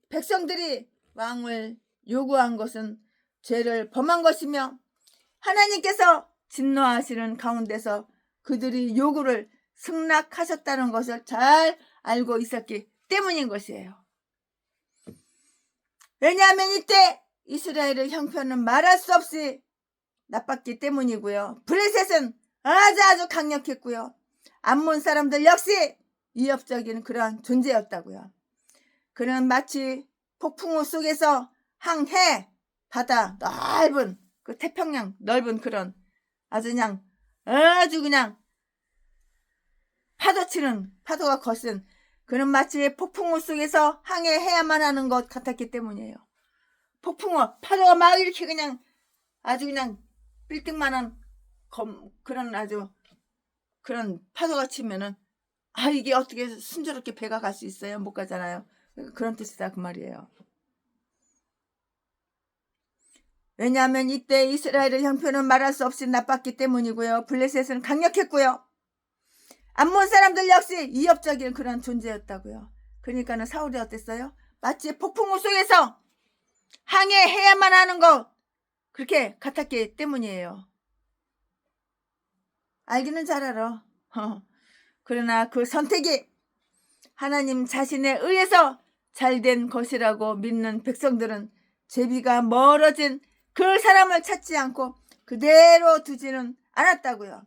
백성들이 왕을 요구한 것은 죄를 범한 것이며 하나님께서 진노하시는 가운데서 그들이 요구를 승낙하셨다는 것을 잘 알고 있었기 때문인 것이에요. 왜냐하면 이때 이스라엘의 형편은 말할 수 없이 나빴기 때문이고요. 블레셋은 아주 강력했고요. 암몬 사람들 역시 위협적인 그러한 존재였다고요. 그는 마치 폭풍우 속에서 항해 바다 넓은 그 태평양 넓은 그런 아주 그냥 파도가 거센 그는 마치 폭풍우 속에서 항해해야만 하는 것 같았기 때문이에요. 폭풍우 파도가 막 이렇게 그냥 아주 그냥 빌딩만한 그런 파도가 치면은 이게 어떻게 순조롭게 배가 갈 수 있어요? 못 가잖아요. 그런 뜻이다 그 말이에요. 왜냐하면 이때 이스라엘의 형편은 말할 수 없이 나빴기 때문이고요. 블레셋은 강력했고요. 암몬 사람들 역시 위협적인 그런 존재였다고요. 그러니까는 사울이 어땠어요? 마치 폭풍우 속에서 항해해야만 하는 것 그렇게 같았기 때문이에요. 알기는 잘 알아. 그러나 그 선택이 하나님 자신에 의해서 잘된 것이라고 믿는 백성들은 제비가 멀어진 그 사람을 찾지 않고 그대로 두지는 않았다고요.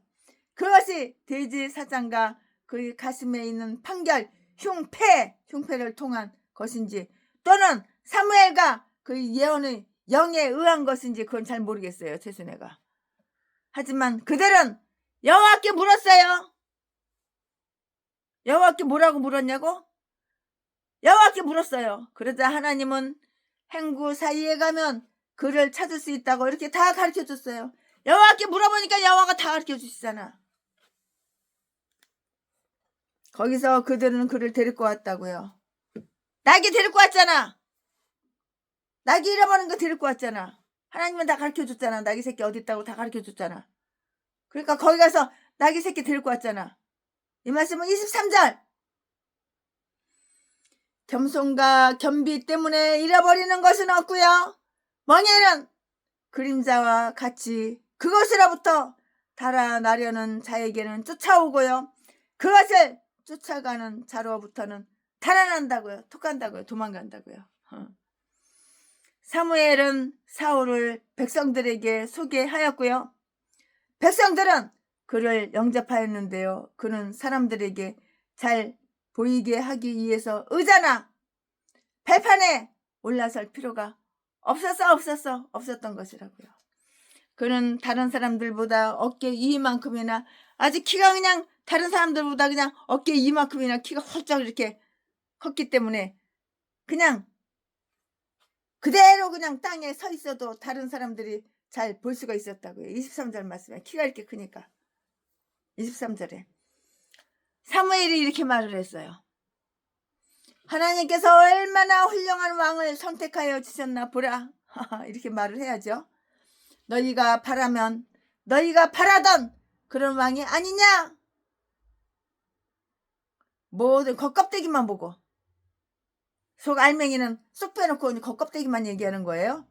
그것이 대지사장과 그의 가슴에 있는 판결 흉패를 통한 것인지 또는 사무엘과 그의 예언의 영에 의한 것인지 그건 잘 모르겠어요. 최순애가. 하지만 그들은 여호와께 물었어요. 여호와께 뭐라고 물었냐고? 여호와께 물었어요. 그러자 하나님은 행구 사이에 가면 그를 찾을 수 있다고 이렇게 다 가르쳐줬어요. 여호와께 물어보니까 여호와가 다 가르쳐주시잖아. 거기서 그들은 그를 데리고 왔다고요. 나에게 데리고 왔잖아. 나에게 잃어버린 거 데리고 왔잖아. 하나님은 다 가르쳐줬잖아. 나기 새끼 어디 있다고 다 가르쳐줬잖아. 그러니까 거기 가서 나기 새끼 데리고 왔잖아. 이 말씀은 23절. 겸손과 겸비 때문에 잃어버리는 것은 없고요. 멍에는 그림자와 같이 그것으로부터 달아나려는 자에게는 쫓아오고요. 그것을 쫓아가는 자로부터는 달아난다고요. 톡간다고요. 도망간다고요. 사무엘은 사울을 백성들에게 소개하였고요. 백성들은 그를 영접하였는데요. 그는 사람들에게 잘 보이게 하기 위해서 의자나 발판에 올라설 필요가 없었던 것이라고요. 그는 다른 사람들보다 어깨 이만큼이나 아직 키가 그냥 다른 사람들보다 그냥 어깨 이만큼이나 키가 훌쩍 이렇게 컸기 때문에 그냥 그대로 그냥 땅에 서 있어도 다른 사람들이 잘 볼 수가 있었다고요. 23절 말씀에 키가 이렇게 크니까 23절에 사무엘이 이렇게 말을 했어요. 하나님께서 얼마나 훌륭한 왕을 선택하여 주셨나 보라. 이렇게 말을 해야죠. 너희가 바라던 그런 왕이 아니냐? 모든 겉껍데기만 보고 속 알맹이는 쏙 빼놓고 겉껍데기만 얘기하는 거예요.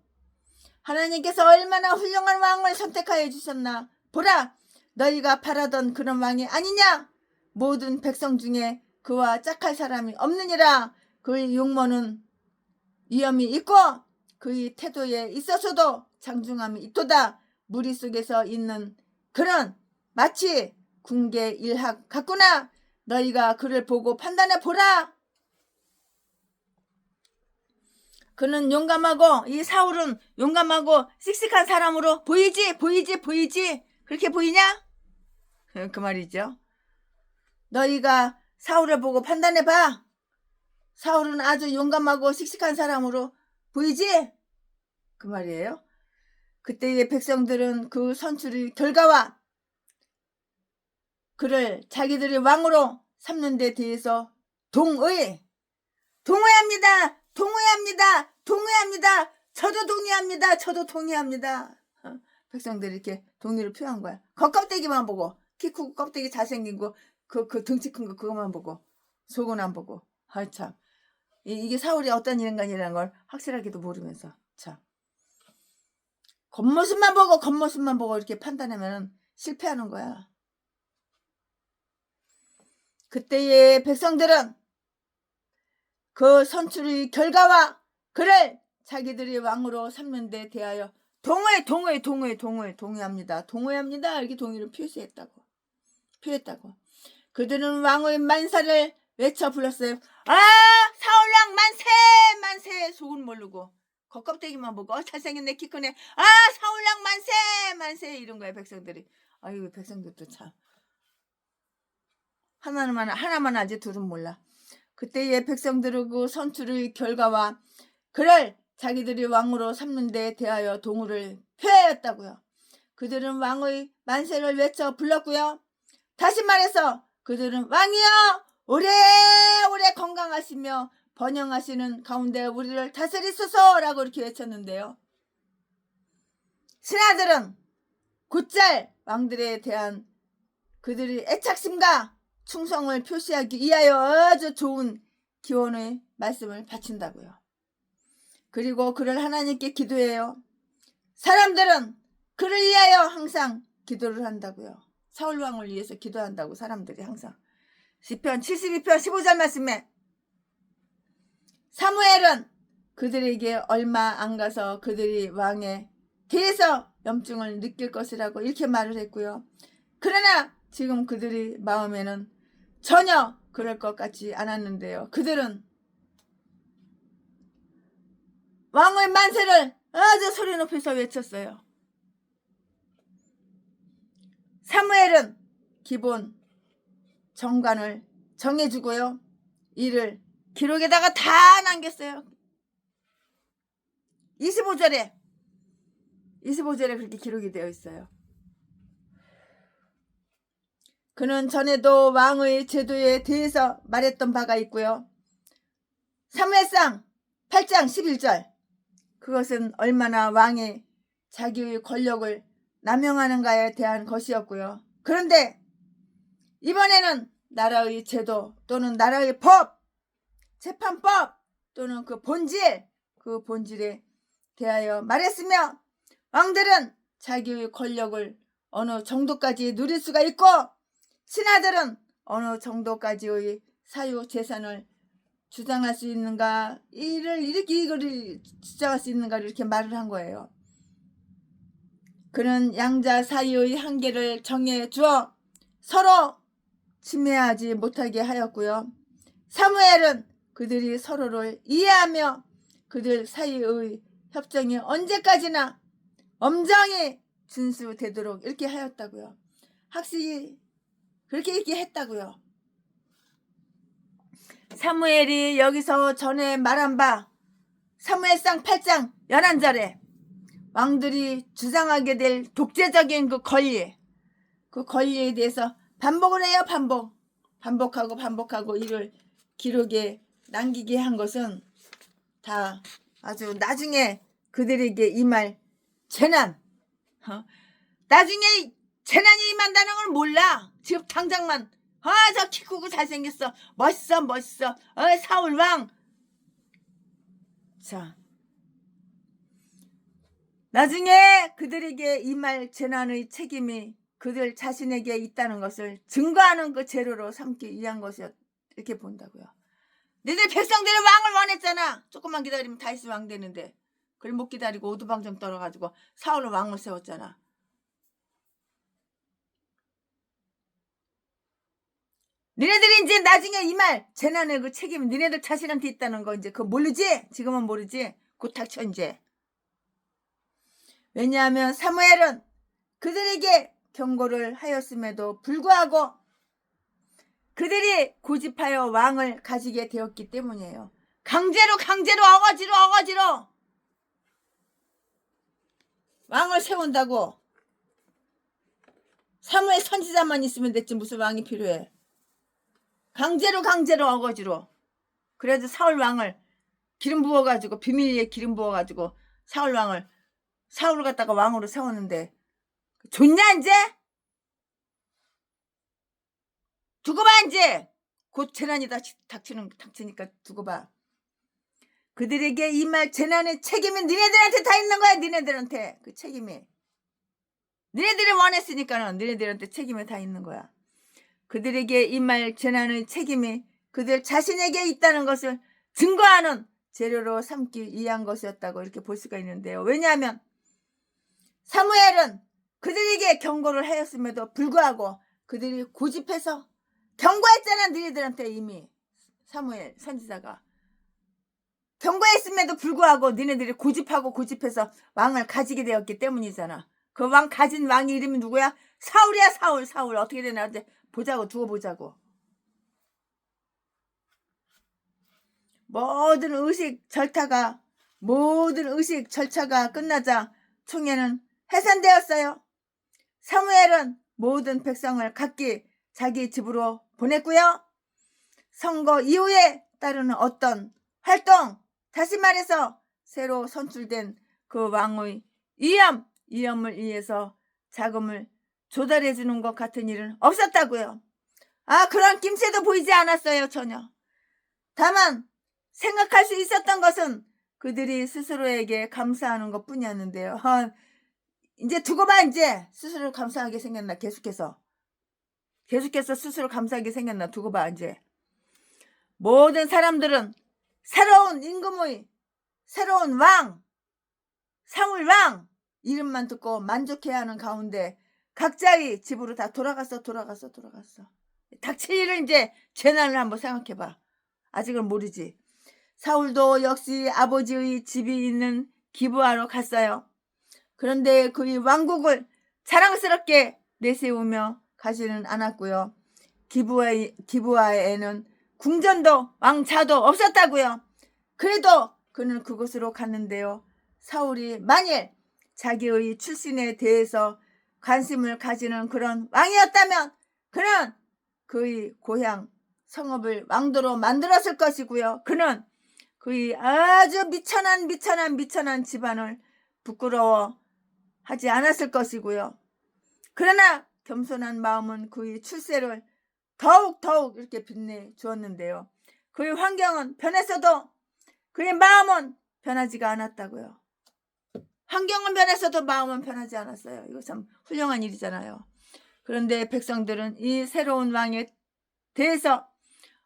하나님께서 얼마나 훌륭한 왕을 선택하여 주셨나 보라. 너희가 바라던 그런 왕이 아니냐? 모든 백성 중에 그와 짝할 사람이 없느니라. 그의 용모는 위엄이 있고 그의 태도에 있어서도 장중함이 있도다. 무리 속에서 있는 그런 마치 궁계 일학 같구나. 너희가 그를 보고 판단해 보라. 그는 용감하고 이 사울은 용감하고 씩씩한 사람으로 보이지. 그렇게 보이냐? 그 말이죠. 너희가 사울을 보고 판단해 봐. 사울은 아주 용감하고 씩씩한 사람으로 보이지? 그 말이에요. 그때의 백성들은 그 선출의 결과와 그를 자기들의 왕으로 삼는 데 대해서 동의합니다. 저도 동의합니다. 백성들이 이렇게 동의를 표한 거야. 겉껍데기만 보고, 키 크고 껍데기 잘생긴 거, 그 등치 큰 거 그것만 보고, 속은 안 보고. 참. 이게 사울이 어떤 인간이라는 걸 확실하게도 모르면서. 참. 겉모습만 보고 이렇게 판단하면 실패하는 거야. 그때의 백성들은 그 선출의 결과와 그를 자기들이 왕으로 삼는 데 대하여 동의합니다. 이렇게 동의를 표했다고. 그들은 왕의 만사를 외쳐 불렀어요. 사울왕 만세. 속은 모르고 겉껍데기만 보고 잘생겼네, 키 크네. 사울왕 만세 이런 거야 백성들이. 아유, 백성들도 참 하나만 알지 둘은 몰라. 그때의 백성들은 그 선출의 결과와 그를 자기들이 왕으로 삼는 데 대하여 동의를 표하였다고요. 그들은 왕의 만세를 외쳐 불렀고요. 다시 말해서 그들은 왕이여 오래오래 건강하시며 번영하시는 가운데 우리를 다스리소서라고 이렇게 외쳤는데요. 신하들은 곧잘 왕들에 대한 그들의 애착심과 충성을 표시하기 위하여 아주 좋은 기원의 말씀을 바친다고요. 그리고 그를 하나님께 기도해요. 사람들은 그를 위하여 항상 기도를 한다고요. 사울왕을 위해서 기도한다고 사람들이 항상. 시편 72편 15절 말씀에 사무엘은 그들에게 얼마 안 가서 그들이 왕에 대해서 염증을 느낄 것이라고 이렇게 말을 했고요. 그러나 지금 그들의 마음에는 전혀 그럴 것 같지 않았는데요. 그들은 왕의 만세를 아주 소리 높여서 외쳤어요. 사무엘은 기본 정관을 정해주고요. 이를 기록에다가 다 남겼어요. 25절에 그렇게 기록이 되어 있어요. 그는 전에도 왕의 제도에 대해서 말했던 바가 있고요. 사무엘상 8장 11절 그것은 얼마나 왕이 자기의 권력을 남용하는가에 대한 것이었고요. 그런데 이번에는 나라의 제도 또는 나라의 법, 재판법 또는 그 본질에 대하여 말했으며 왕들은 자기의 권력을 어느 정도까지 누릴 수가 있고 신하들은 어느 정도까지의 사유 재산을 주장할 수 있는가, 이거를 주장할 수 있는가를 이렇게 말을 한 거예요. 그는 양자 사이의 한계를 정해 주어 서로 침해하지 못하게 하였고요. 사무엘은 그들이 서로를 이해하며 그들 사이의 협정이 언제까지나 엄정히 준수되도록 이렇게 하였다고요. 학식이 그렇게 얘기했다고요. 사무엘이 여기서 전에 말한 바 사무엘상 8장 11절에 왕들이 주장하게 될 독재적인 그 권리에 대해서 반복을 해요. 반복하고 이를 기록에 남기게 한 것은 다 아주 나중에 그들에게 임할 재난, 나중에 재난이 임한다는 걸 몰라. 지금 당장만 저 키 크고 잘생겼어, 멋있어, 사울왕. 자, 나중에 그들에게 임할 재난의 책임이 그들 자신에게 있다는 것을 증거하는 그 재료로 삼기 위한 것이었, 이렇게 본다고요. 너희들 백성들이 왕을 원했잖아. 조금만 기다리면 다시 왕 되는데 그걸 못 기다리고 오두방정 떨어가지고 사울은 왕을 세웠잖아. 니네들이 이제 나중에 이 말 재난의 그 책임은 니네들 자신한테 있다는 거 이제 그거 모르지? 지금은 모르지? 곧 닥쳐 이제. 왜냐하면 사무엘은 그들에게 경고를 하였음에도 불구하고 그들이 고집하여 왕을 가지게 되었기 때문이에요. 강제로 어거지로 왕을 세운다고. 사무엘 선지자만 있으면 됐지 무슨 왕이 필요해. 강제로 어거지로. 그래도 사울 왕을 기름 부어가지고 비밀리에 기름 부어가지고 사울을 갖다가 왕으로 세웠는데 좋냐 이제? 두고 봐 이제. 곧 재난이 닥치니까 두고 봐. 그들에게 이 말 재난의 책임이 니네들한테 다 있는 거야. 니네들한테 그 책임이. 니네들이 원했으니까는 니네들한테 책임이 다 있는 거야. 그들에게 이 말 재난의 책임이 그들 자신에게 있다는 것을 증거하는 재료로 삼기 위한 것이었다고 이렇게 볼 수가 있는데요. 왜냐하면 사무엘은 그들에게 경고를 하였음에도 불구하고 그들이 고집해서 경고했잖아. 너희들한테 이미 사무엘 선지자가 경고했음에도 불구하고 너희들이 고집해서 왕을 가지게 되었기 때문이잖아. 그 왕 가진 왕의 이름이 누구야? 사울이야. 사울. 어떻게 되나 이제 보자고. 두고 보자고. 모든 의식 절차가 끝나자 총회는 해산되었어요. 사무엘은 모든 백성을 각기 자기 집으로 보냈고요. 선거 이후에 따르는 어떤 활동, 다시 말해서 새로 선출된 그 왕의 위엄을 위해서 자금을 조달해 주는 것 같은 일은 없었다고요. 그런 낌새도 보이지 않았어요. 전혀. 다만 생각할 수 있었던 것은 그들이 스스로에게 감사하는 것 뿐이었는데요. 이제 두고 봐. 이제 스스로 감사하게 생겼나. 계속해서 스스로 감사하게 생겼나. 두고 봐. 이제 모든 사람들은 새로운 임금의 새로운 왕 사울 왕 이름만 듣고 만족해야 하는 가운데 각자의 집으로 다 돌아갔어. 닥칠 일을 이제 재난을 한번 생각해봐. 아직은 모르지. 사울도 역시 아버지의 집이 있는 기브아로 갔어요. 그런데 그의 왕국을 자랑스럽게 내세우며 가지는 않았고요. 기브아에는 궁전도 왕차도 없었다고요. 그래도 그는 그곳으로 갔는데요. 사울이 만일 자기의 출신에 대해서 관심을 가지는 그런 왕이었다면 그는 그의 고향 성읍을 왕도로 만들었을 것이고요. 그는 그의 아주 미천한 집안을 부끄러워하지 않았을 것이고요. 그러나 겸손한 마음은 그의 출세를 더욱 이렇게 빛내 주었는데요. 그의 환경은 변했어도 그의 마음은 변하지가 않았다고요. 환경은 변했어도 마음은 변하지 않았어요. 이거 참 훌륭한 일이잖아요. 그런데 백성들은 이 새로운 왕에 대해서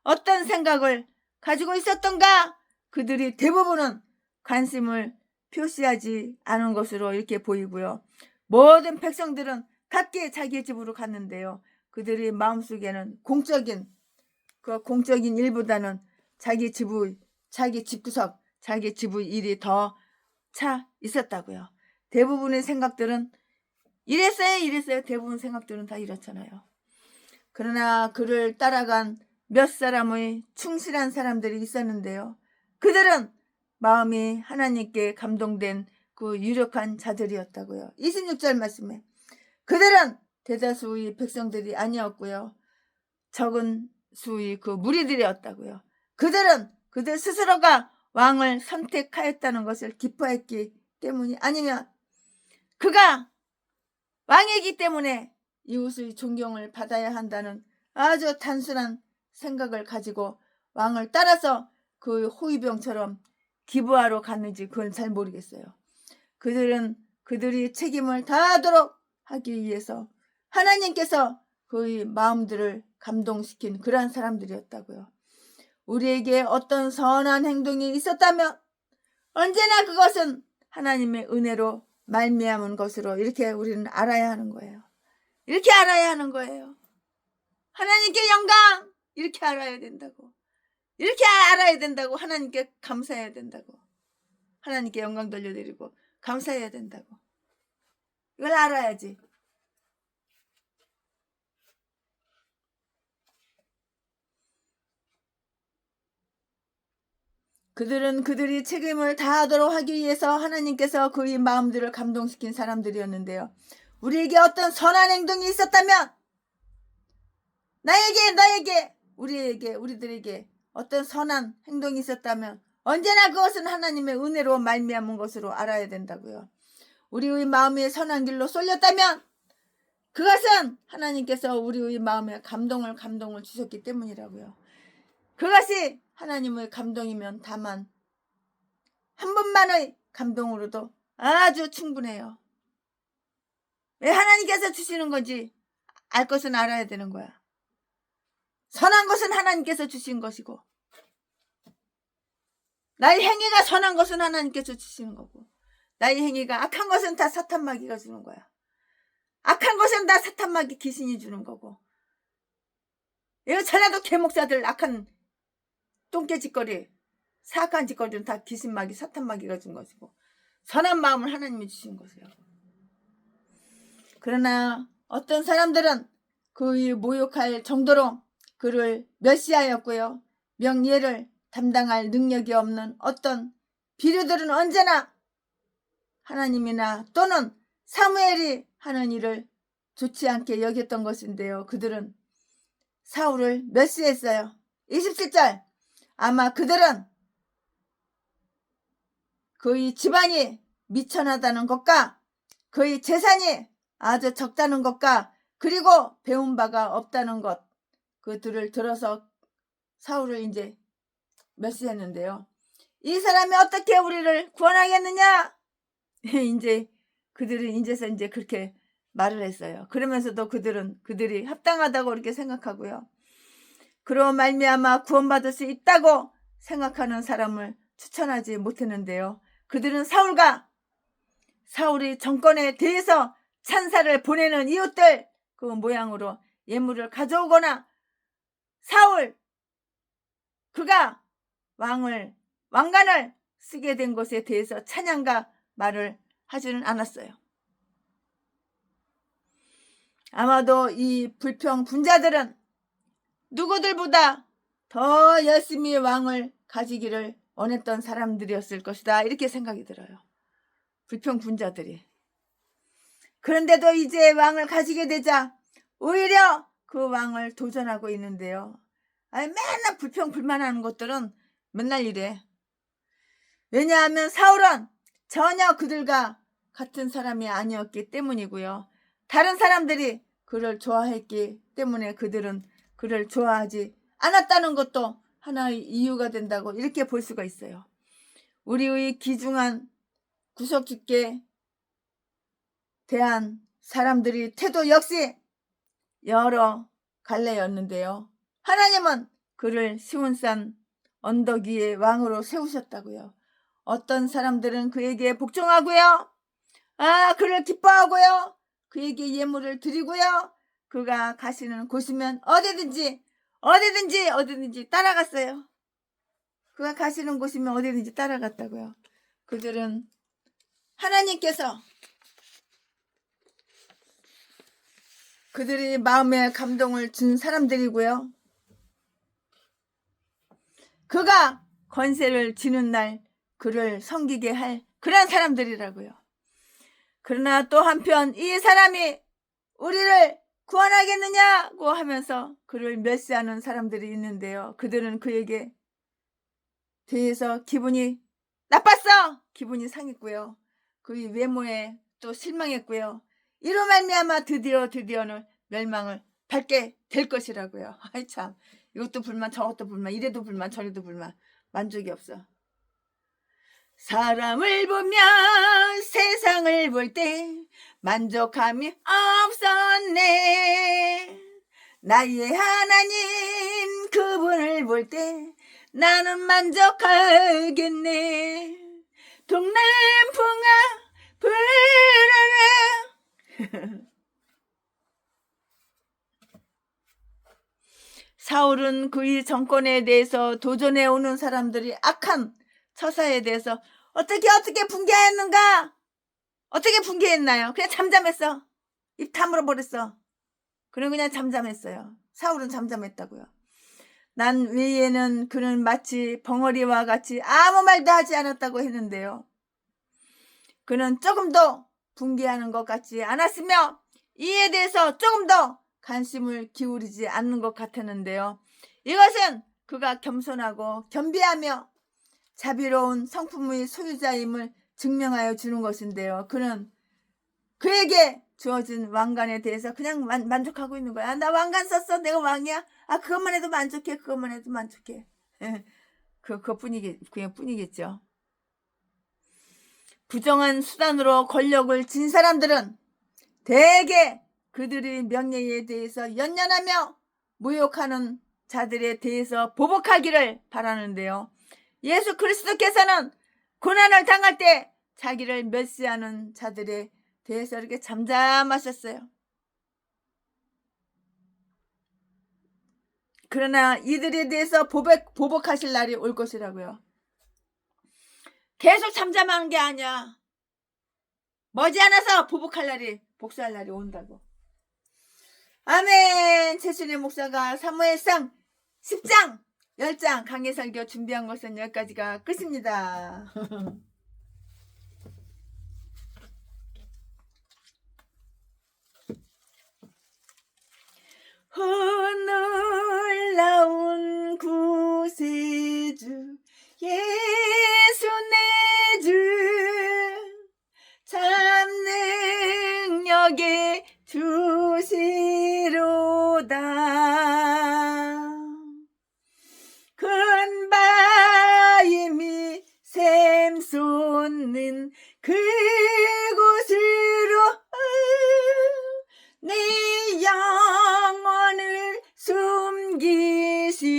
어떤 생각을 가지고 있었던가? 그들이 대부분은 관심을 표시하지 않은 것으로 이렇게 보이고요. 모든 백성들은 각기 자기 집으로 갔는데요. 그들의 마음속에는 공적인 일보다는 자기 집구석, 자기 집의 일이 더 차 있었다고요. 대부분의 생각들은 이랬어요. 대부분 생각들은 다 이렇잖아요. 그러나 그를 따라간 몇 사람의 충실한 사람들이 있었는데요. 그들은 마음이 하나님께 감동된 그 유력한 자들이었다고요. 26절 말씀에 그들은 대다수의 백성들이 아니었고요. 적은 수의 그 무리들이었다고요. 그들은 그들 스스로가 왕을 선택하였다는 것을 기뻐했기 때문이 아니면 그가 왕이기 때문에 이웃의 존경을 받아야 한다는 아주 단순한 생각을 가지고 왕을 따라서 그 호위병처럼 기브아로 갔는지 그건 잘 모르겠어요. 그들은 그들이 책임을 다하도록 하기 위해서 하나님께서 그의 마음들을 감동시킨 그러한 사람들이었다고요. 우리에게 어떤 선한 행동이 있었다면 언제나 그것은 하나님의 은혜로 말미암은 것으로 이렇게 우리는 알아야 하는 거예요. 이렇게 알아야 하는 거예요. 하나님께 영광, 이렇게 알아야 된다고. 이렇게 알아야 된다고. 하나님께 감사해야 된다고. 하나님께 영광 돌려드리고 감사해야 된다고. 이걸 알아야지. 그들은 그들이 책임을 다하도록 하기 위해서 하나님께서 그의 마음들을 감동시킨 사람들이었는데요. 우리에게 어떤 선한 행동이 있었다면, 나에게, 우리들에게 어떤 선한 행동이 있었다면 언제나 그것은 하나님의 은혜로 말미암은 것으로 알아야 된다고요. 우리의 마음이 선한 길로 쏠렸다면 그것은 하나님께서 우리의 마음에 감동을 주셨기 때문이라고요. 그것이 하나님의 감동이면 다만 한 번만의 감동으로도 아주 충분해요. 왜 하나님께서 주시는 건지 알 것은 알아야 되는 거야. 선한 것은 하나님께서 주신 것이고, 나의 행위가 선한 것은 하나님께서 주시는 거고, 나의 행위가 악한 것은 다 사탄마귀가 주는 거야. 악한 것은 다 사탄마귀 귀신이 주는 거고, 이거 전에도 개목사들 악한 똥개짓거리, 사악한 짓거리는 다 귀신마귀, 사탄마귀가 준 것이고, 선한 마음을 하나님이 주신 것이에요. 그러나 어떤 사람들은 그의 모욕할 정도로 그를 멸시하였고요. 명예를 담당할 능력이 없는 어떤 비류들은 언제나 하나님이나 또는 사무엘이 하는 일을 좋지 않게 여겼던 것인데요. 그들은 사울을 멸시했어요. 27절, 아마 그들은 그의 집안이 미천하다는 것과 그의 재산이 아주 적다는 것과 그리고 배운 바가 없다는 것, 그들을 들어서 사울을 이제 멸시했는데요. 이 사람이 어떻게 우리를 구원하겠느냐? 이제 그들은 이제 그렇게 말을 했어요. 그러면서도 그들이 합당하다고 이렇게 생각하고요. 그로 말미암아 구원받을 수 있다고 생각하는 사람을 추천하지 못했는데요. 그들은 사울이 정권에 대해서 찬사를 보내는 이웃들 그 모양으로 예물을 가져오거나 그가 왕관을 쓰게 된 것에 대해서 찬양과 말을 하지는 않았어요. 아마도 이 불평 분자들은 누구들보다 더 열심히 왕을 가지기를 원했던 사람들이었을 것이다, 이렇게 생각이 들어요. 불평 분자들이. 그런데도 이제 왕을 가지게 되자 오히려 그 왕을 도전하고 있는데요. 맨날 불평 불만하는 것들은 맨날 이래. 왜냐하면 사울은 전혀 그들과 같은 사람이 아니었기 때문이고요. 다른 사람들이 그를 좋아했기 때문에 그들은 그를 좋아하지 않았다는 것도 하나의 이유가 된다고 이렇게 볼 수가 있어요. 우리의 귀중한 구속주께 대한 사람들의 태도 역시 여러 갈래였는데요. 하나님은 그를 시온산 언덕 위에 왕으로 세우셨다고요. 어떤 사람들은 그에게 복종하고요. 그를 기뻐하고요. 그에게 예물을 드리고요. 그가 가시는 곳이면 어디든지 따라갔어요. 그가 가시는 곳이면 어디든지 따라갔다고요. 그들은 하나님께서 그들이 마음에 감동을 준 사람들이고요. 그가 권세를 쥐는 날 그를 섬기게 할 그런 사람들이라고요. 그러나 또 한편 이 사람이 우리를 구원하겠느냐고 하면서 그를 멸시하는 사람들이 있는데요. 그들은 그에게 대해서 기분이 나빴어. 기분이 상했고요. 그의 외모에 또 실망했고요. 이로 말미암아 드디어는 멸망을 밟게 될 것이라고요. 아이 참, 이것도 불만 저것도 불만, 이래도 불만 저래도 불만, 만족이 없어. 사람을 보며 세상을 볼 때 만족함이 없었네. 나의 하나님 그분을 볼 때 나는 만족하겠네. 동남풍아 불어라. 사울은 그의 정권에 대해서 도전해 오는 사람들이 악한 처사에 대해서 어떻게 붕괴했는가? 어떻게 붕괴했나요? 그냥 잠잠했어. 입 다물어 버렸어. 그냥 잠잠했어요. 사울은 잠잠했다고요. 난 외에는 그는 마치 벙어리와 같이 아무 말도 하지 않았다고 했는데요. 그는 조금 더 붕괴하는 것 같지 않았으며 이에 대해서 조금 더 관심을 기울이지 않는 것 같았는데요. 이것은 그가 겸손하고 겸비하며 자비로운 성품의 소유자임을 증명하여 주는 것인데요. 그는 그에게 주어진 왕관에 대해서 그냥 만족하고 있는 거야. 나 왕관 썼어. 내가 왕이야. 그것만 해도 만족해. 그것만 해도 만족해. 그것뿐이겠죠. 부정한 수단으로 권력을 진 사람들은 대개 그들의 명예에 대해서 연연하며 모욕하는 자들에 대해서 보복하기를 바라는데요. 예수 그리스도께서는 고난을 당할 때 자기를 멸시하는 자들에 대해서 이렇게 잠잠하셨어요. 그러나 이들에 대해서 보복하실 날이 올 것이라고요. 계속 잠잠하는 게 아니야. 머지않아서 복수할 날이 온다고. 아멘. 최순애 목사가 사무엘상 10장 10장 강해 설교 준비한 것은 여기까지가 끝입니다. 놀라운 구세주 예수 내 주 참 능력의 주시로다. 큰 바임이 샘솟는 그곳으로 내 영혼을 숨기시네.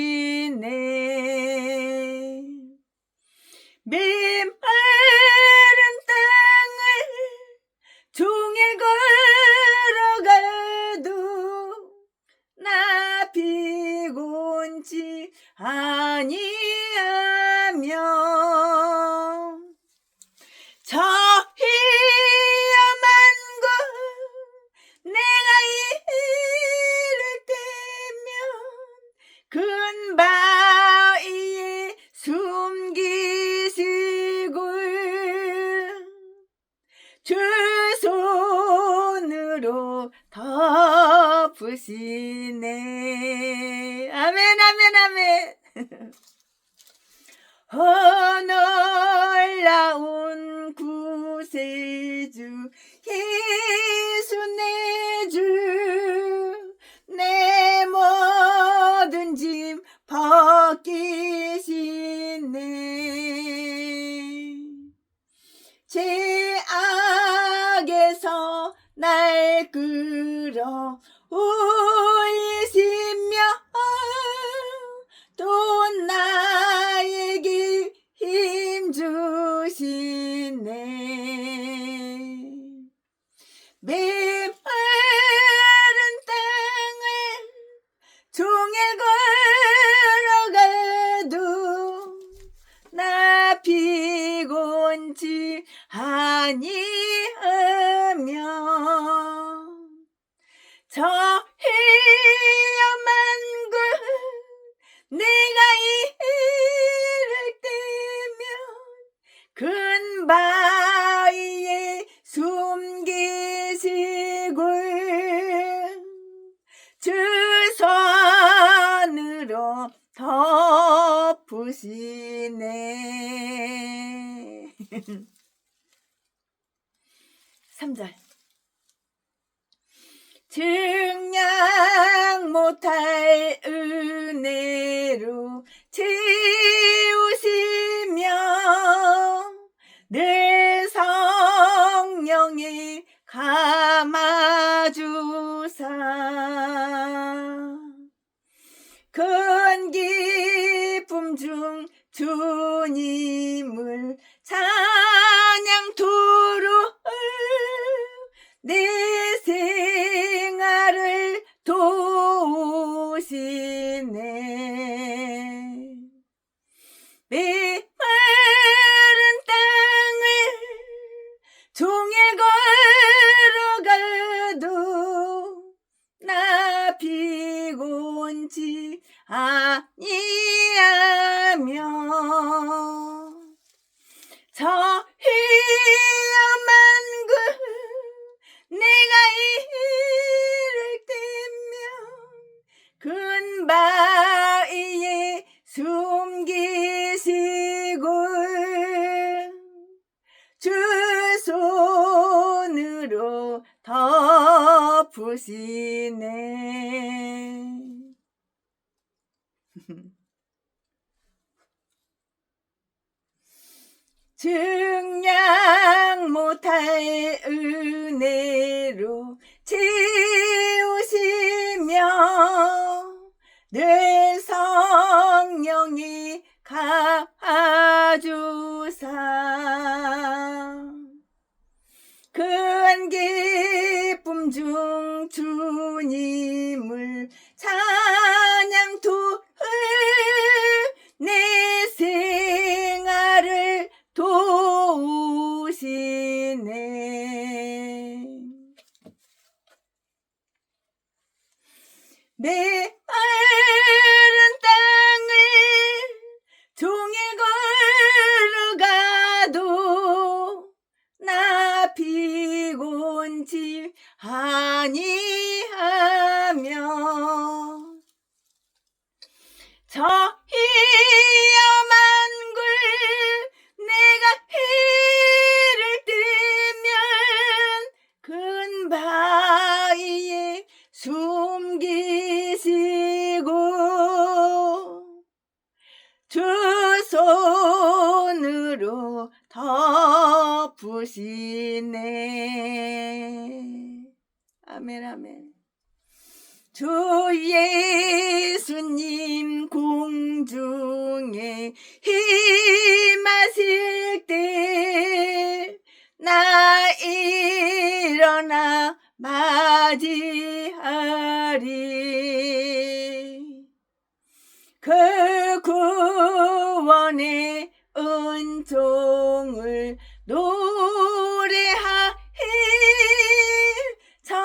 메마른 땅을 종일 걸어가도 나 피곤치 아니하며 저 위험한 곳 내가 이를 때면 큰 바위에 숨기시고 주 손으로 덮으시네. 아멘 아멘 아멘. 놀라운 구세주 예수 내 주 내 모든 짐 벗기시네. 죄악에서 날 끌어 올리시며 또 나에게 힘 주시네. 메마른 땅을 종일 걸어가도 나 피곤치 아니하며 저 위험한 곳 내가 이를 때면 큰 바위에 숨기시고 주 손으로 덮으시네. 3절 증량 못할 은혜로 채우시며 늘 성령이 감아주사 큰 기쁨 중 주님을 찬양토록 내 생활을 도우시네. 저 위험한 곳 내가 이를 때면 큰 바위에 숨기시고 주 손으로 덮으시네. 증량 못할 은혜로 채우시며 늘 성령이 가주사 큰 기쁨 중 주님을 찬양 도울 내 생활을 도우시네. 메마른 땅을 종일 걸어가도 나 피곤치 아니하며 저 위험한 굴 내가 이를 뜨면 큰 바위에 숨기시고 주 손으로 덮으시네. 아멘 아멘. 주 예수님 공중에 임하실 때 나 일어나 맞이하리. 그 구원의 은총을 노래하리. 저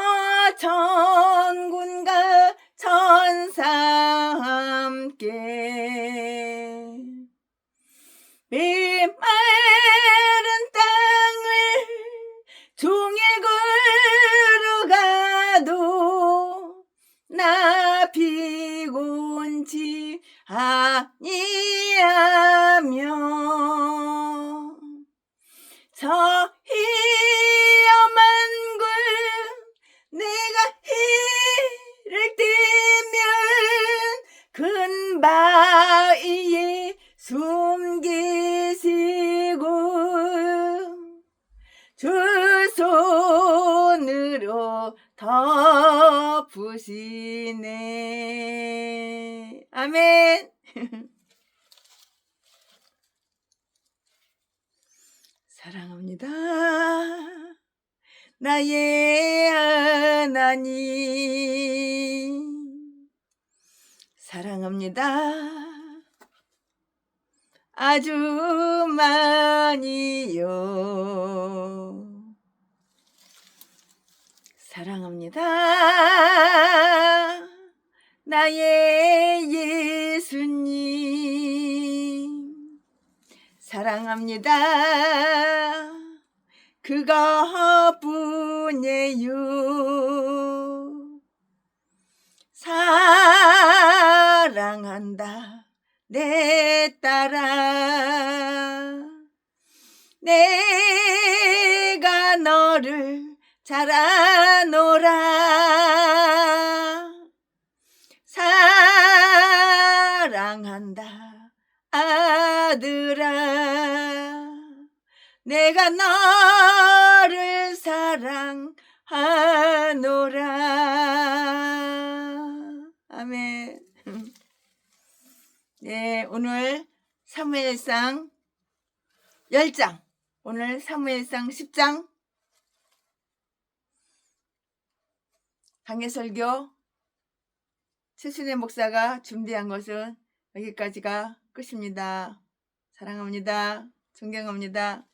천군과 천사 함께 메마른 땅을 종일 걸어가도 나 피곤치 아니하며 저 위험한 곳 내가 이를 뜨면 큰 바위에 숨기시고 주 손으로 덮으시네. 아멘. 사랑합니다. 나의 하나님. 사랑합니다. 아주 많이요. 사랑합니다. 나의 예수님. 사랑합니다. 그것뿐이에요. 사랑한다 내 딸아. 내가 너를 잘 아노라. 사랑한다 아들아. 내가 너를 사랑하노라. 아멘. 네, 오늘 사무엘상 10장, 오늘 사무엘상 10장 강해설교 최순애 목사가 준비한 것은 여기까지가 끝입니다. 사랑합니다. 존경합니다.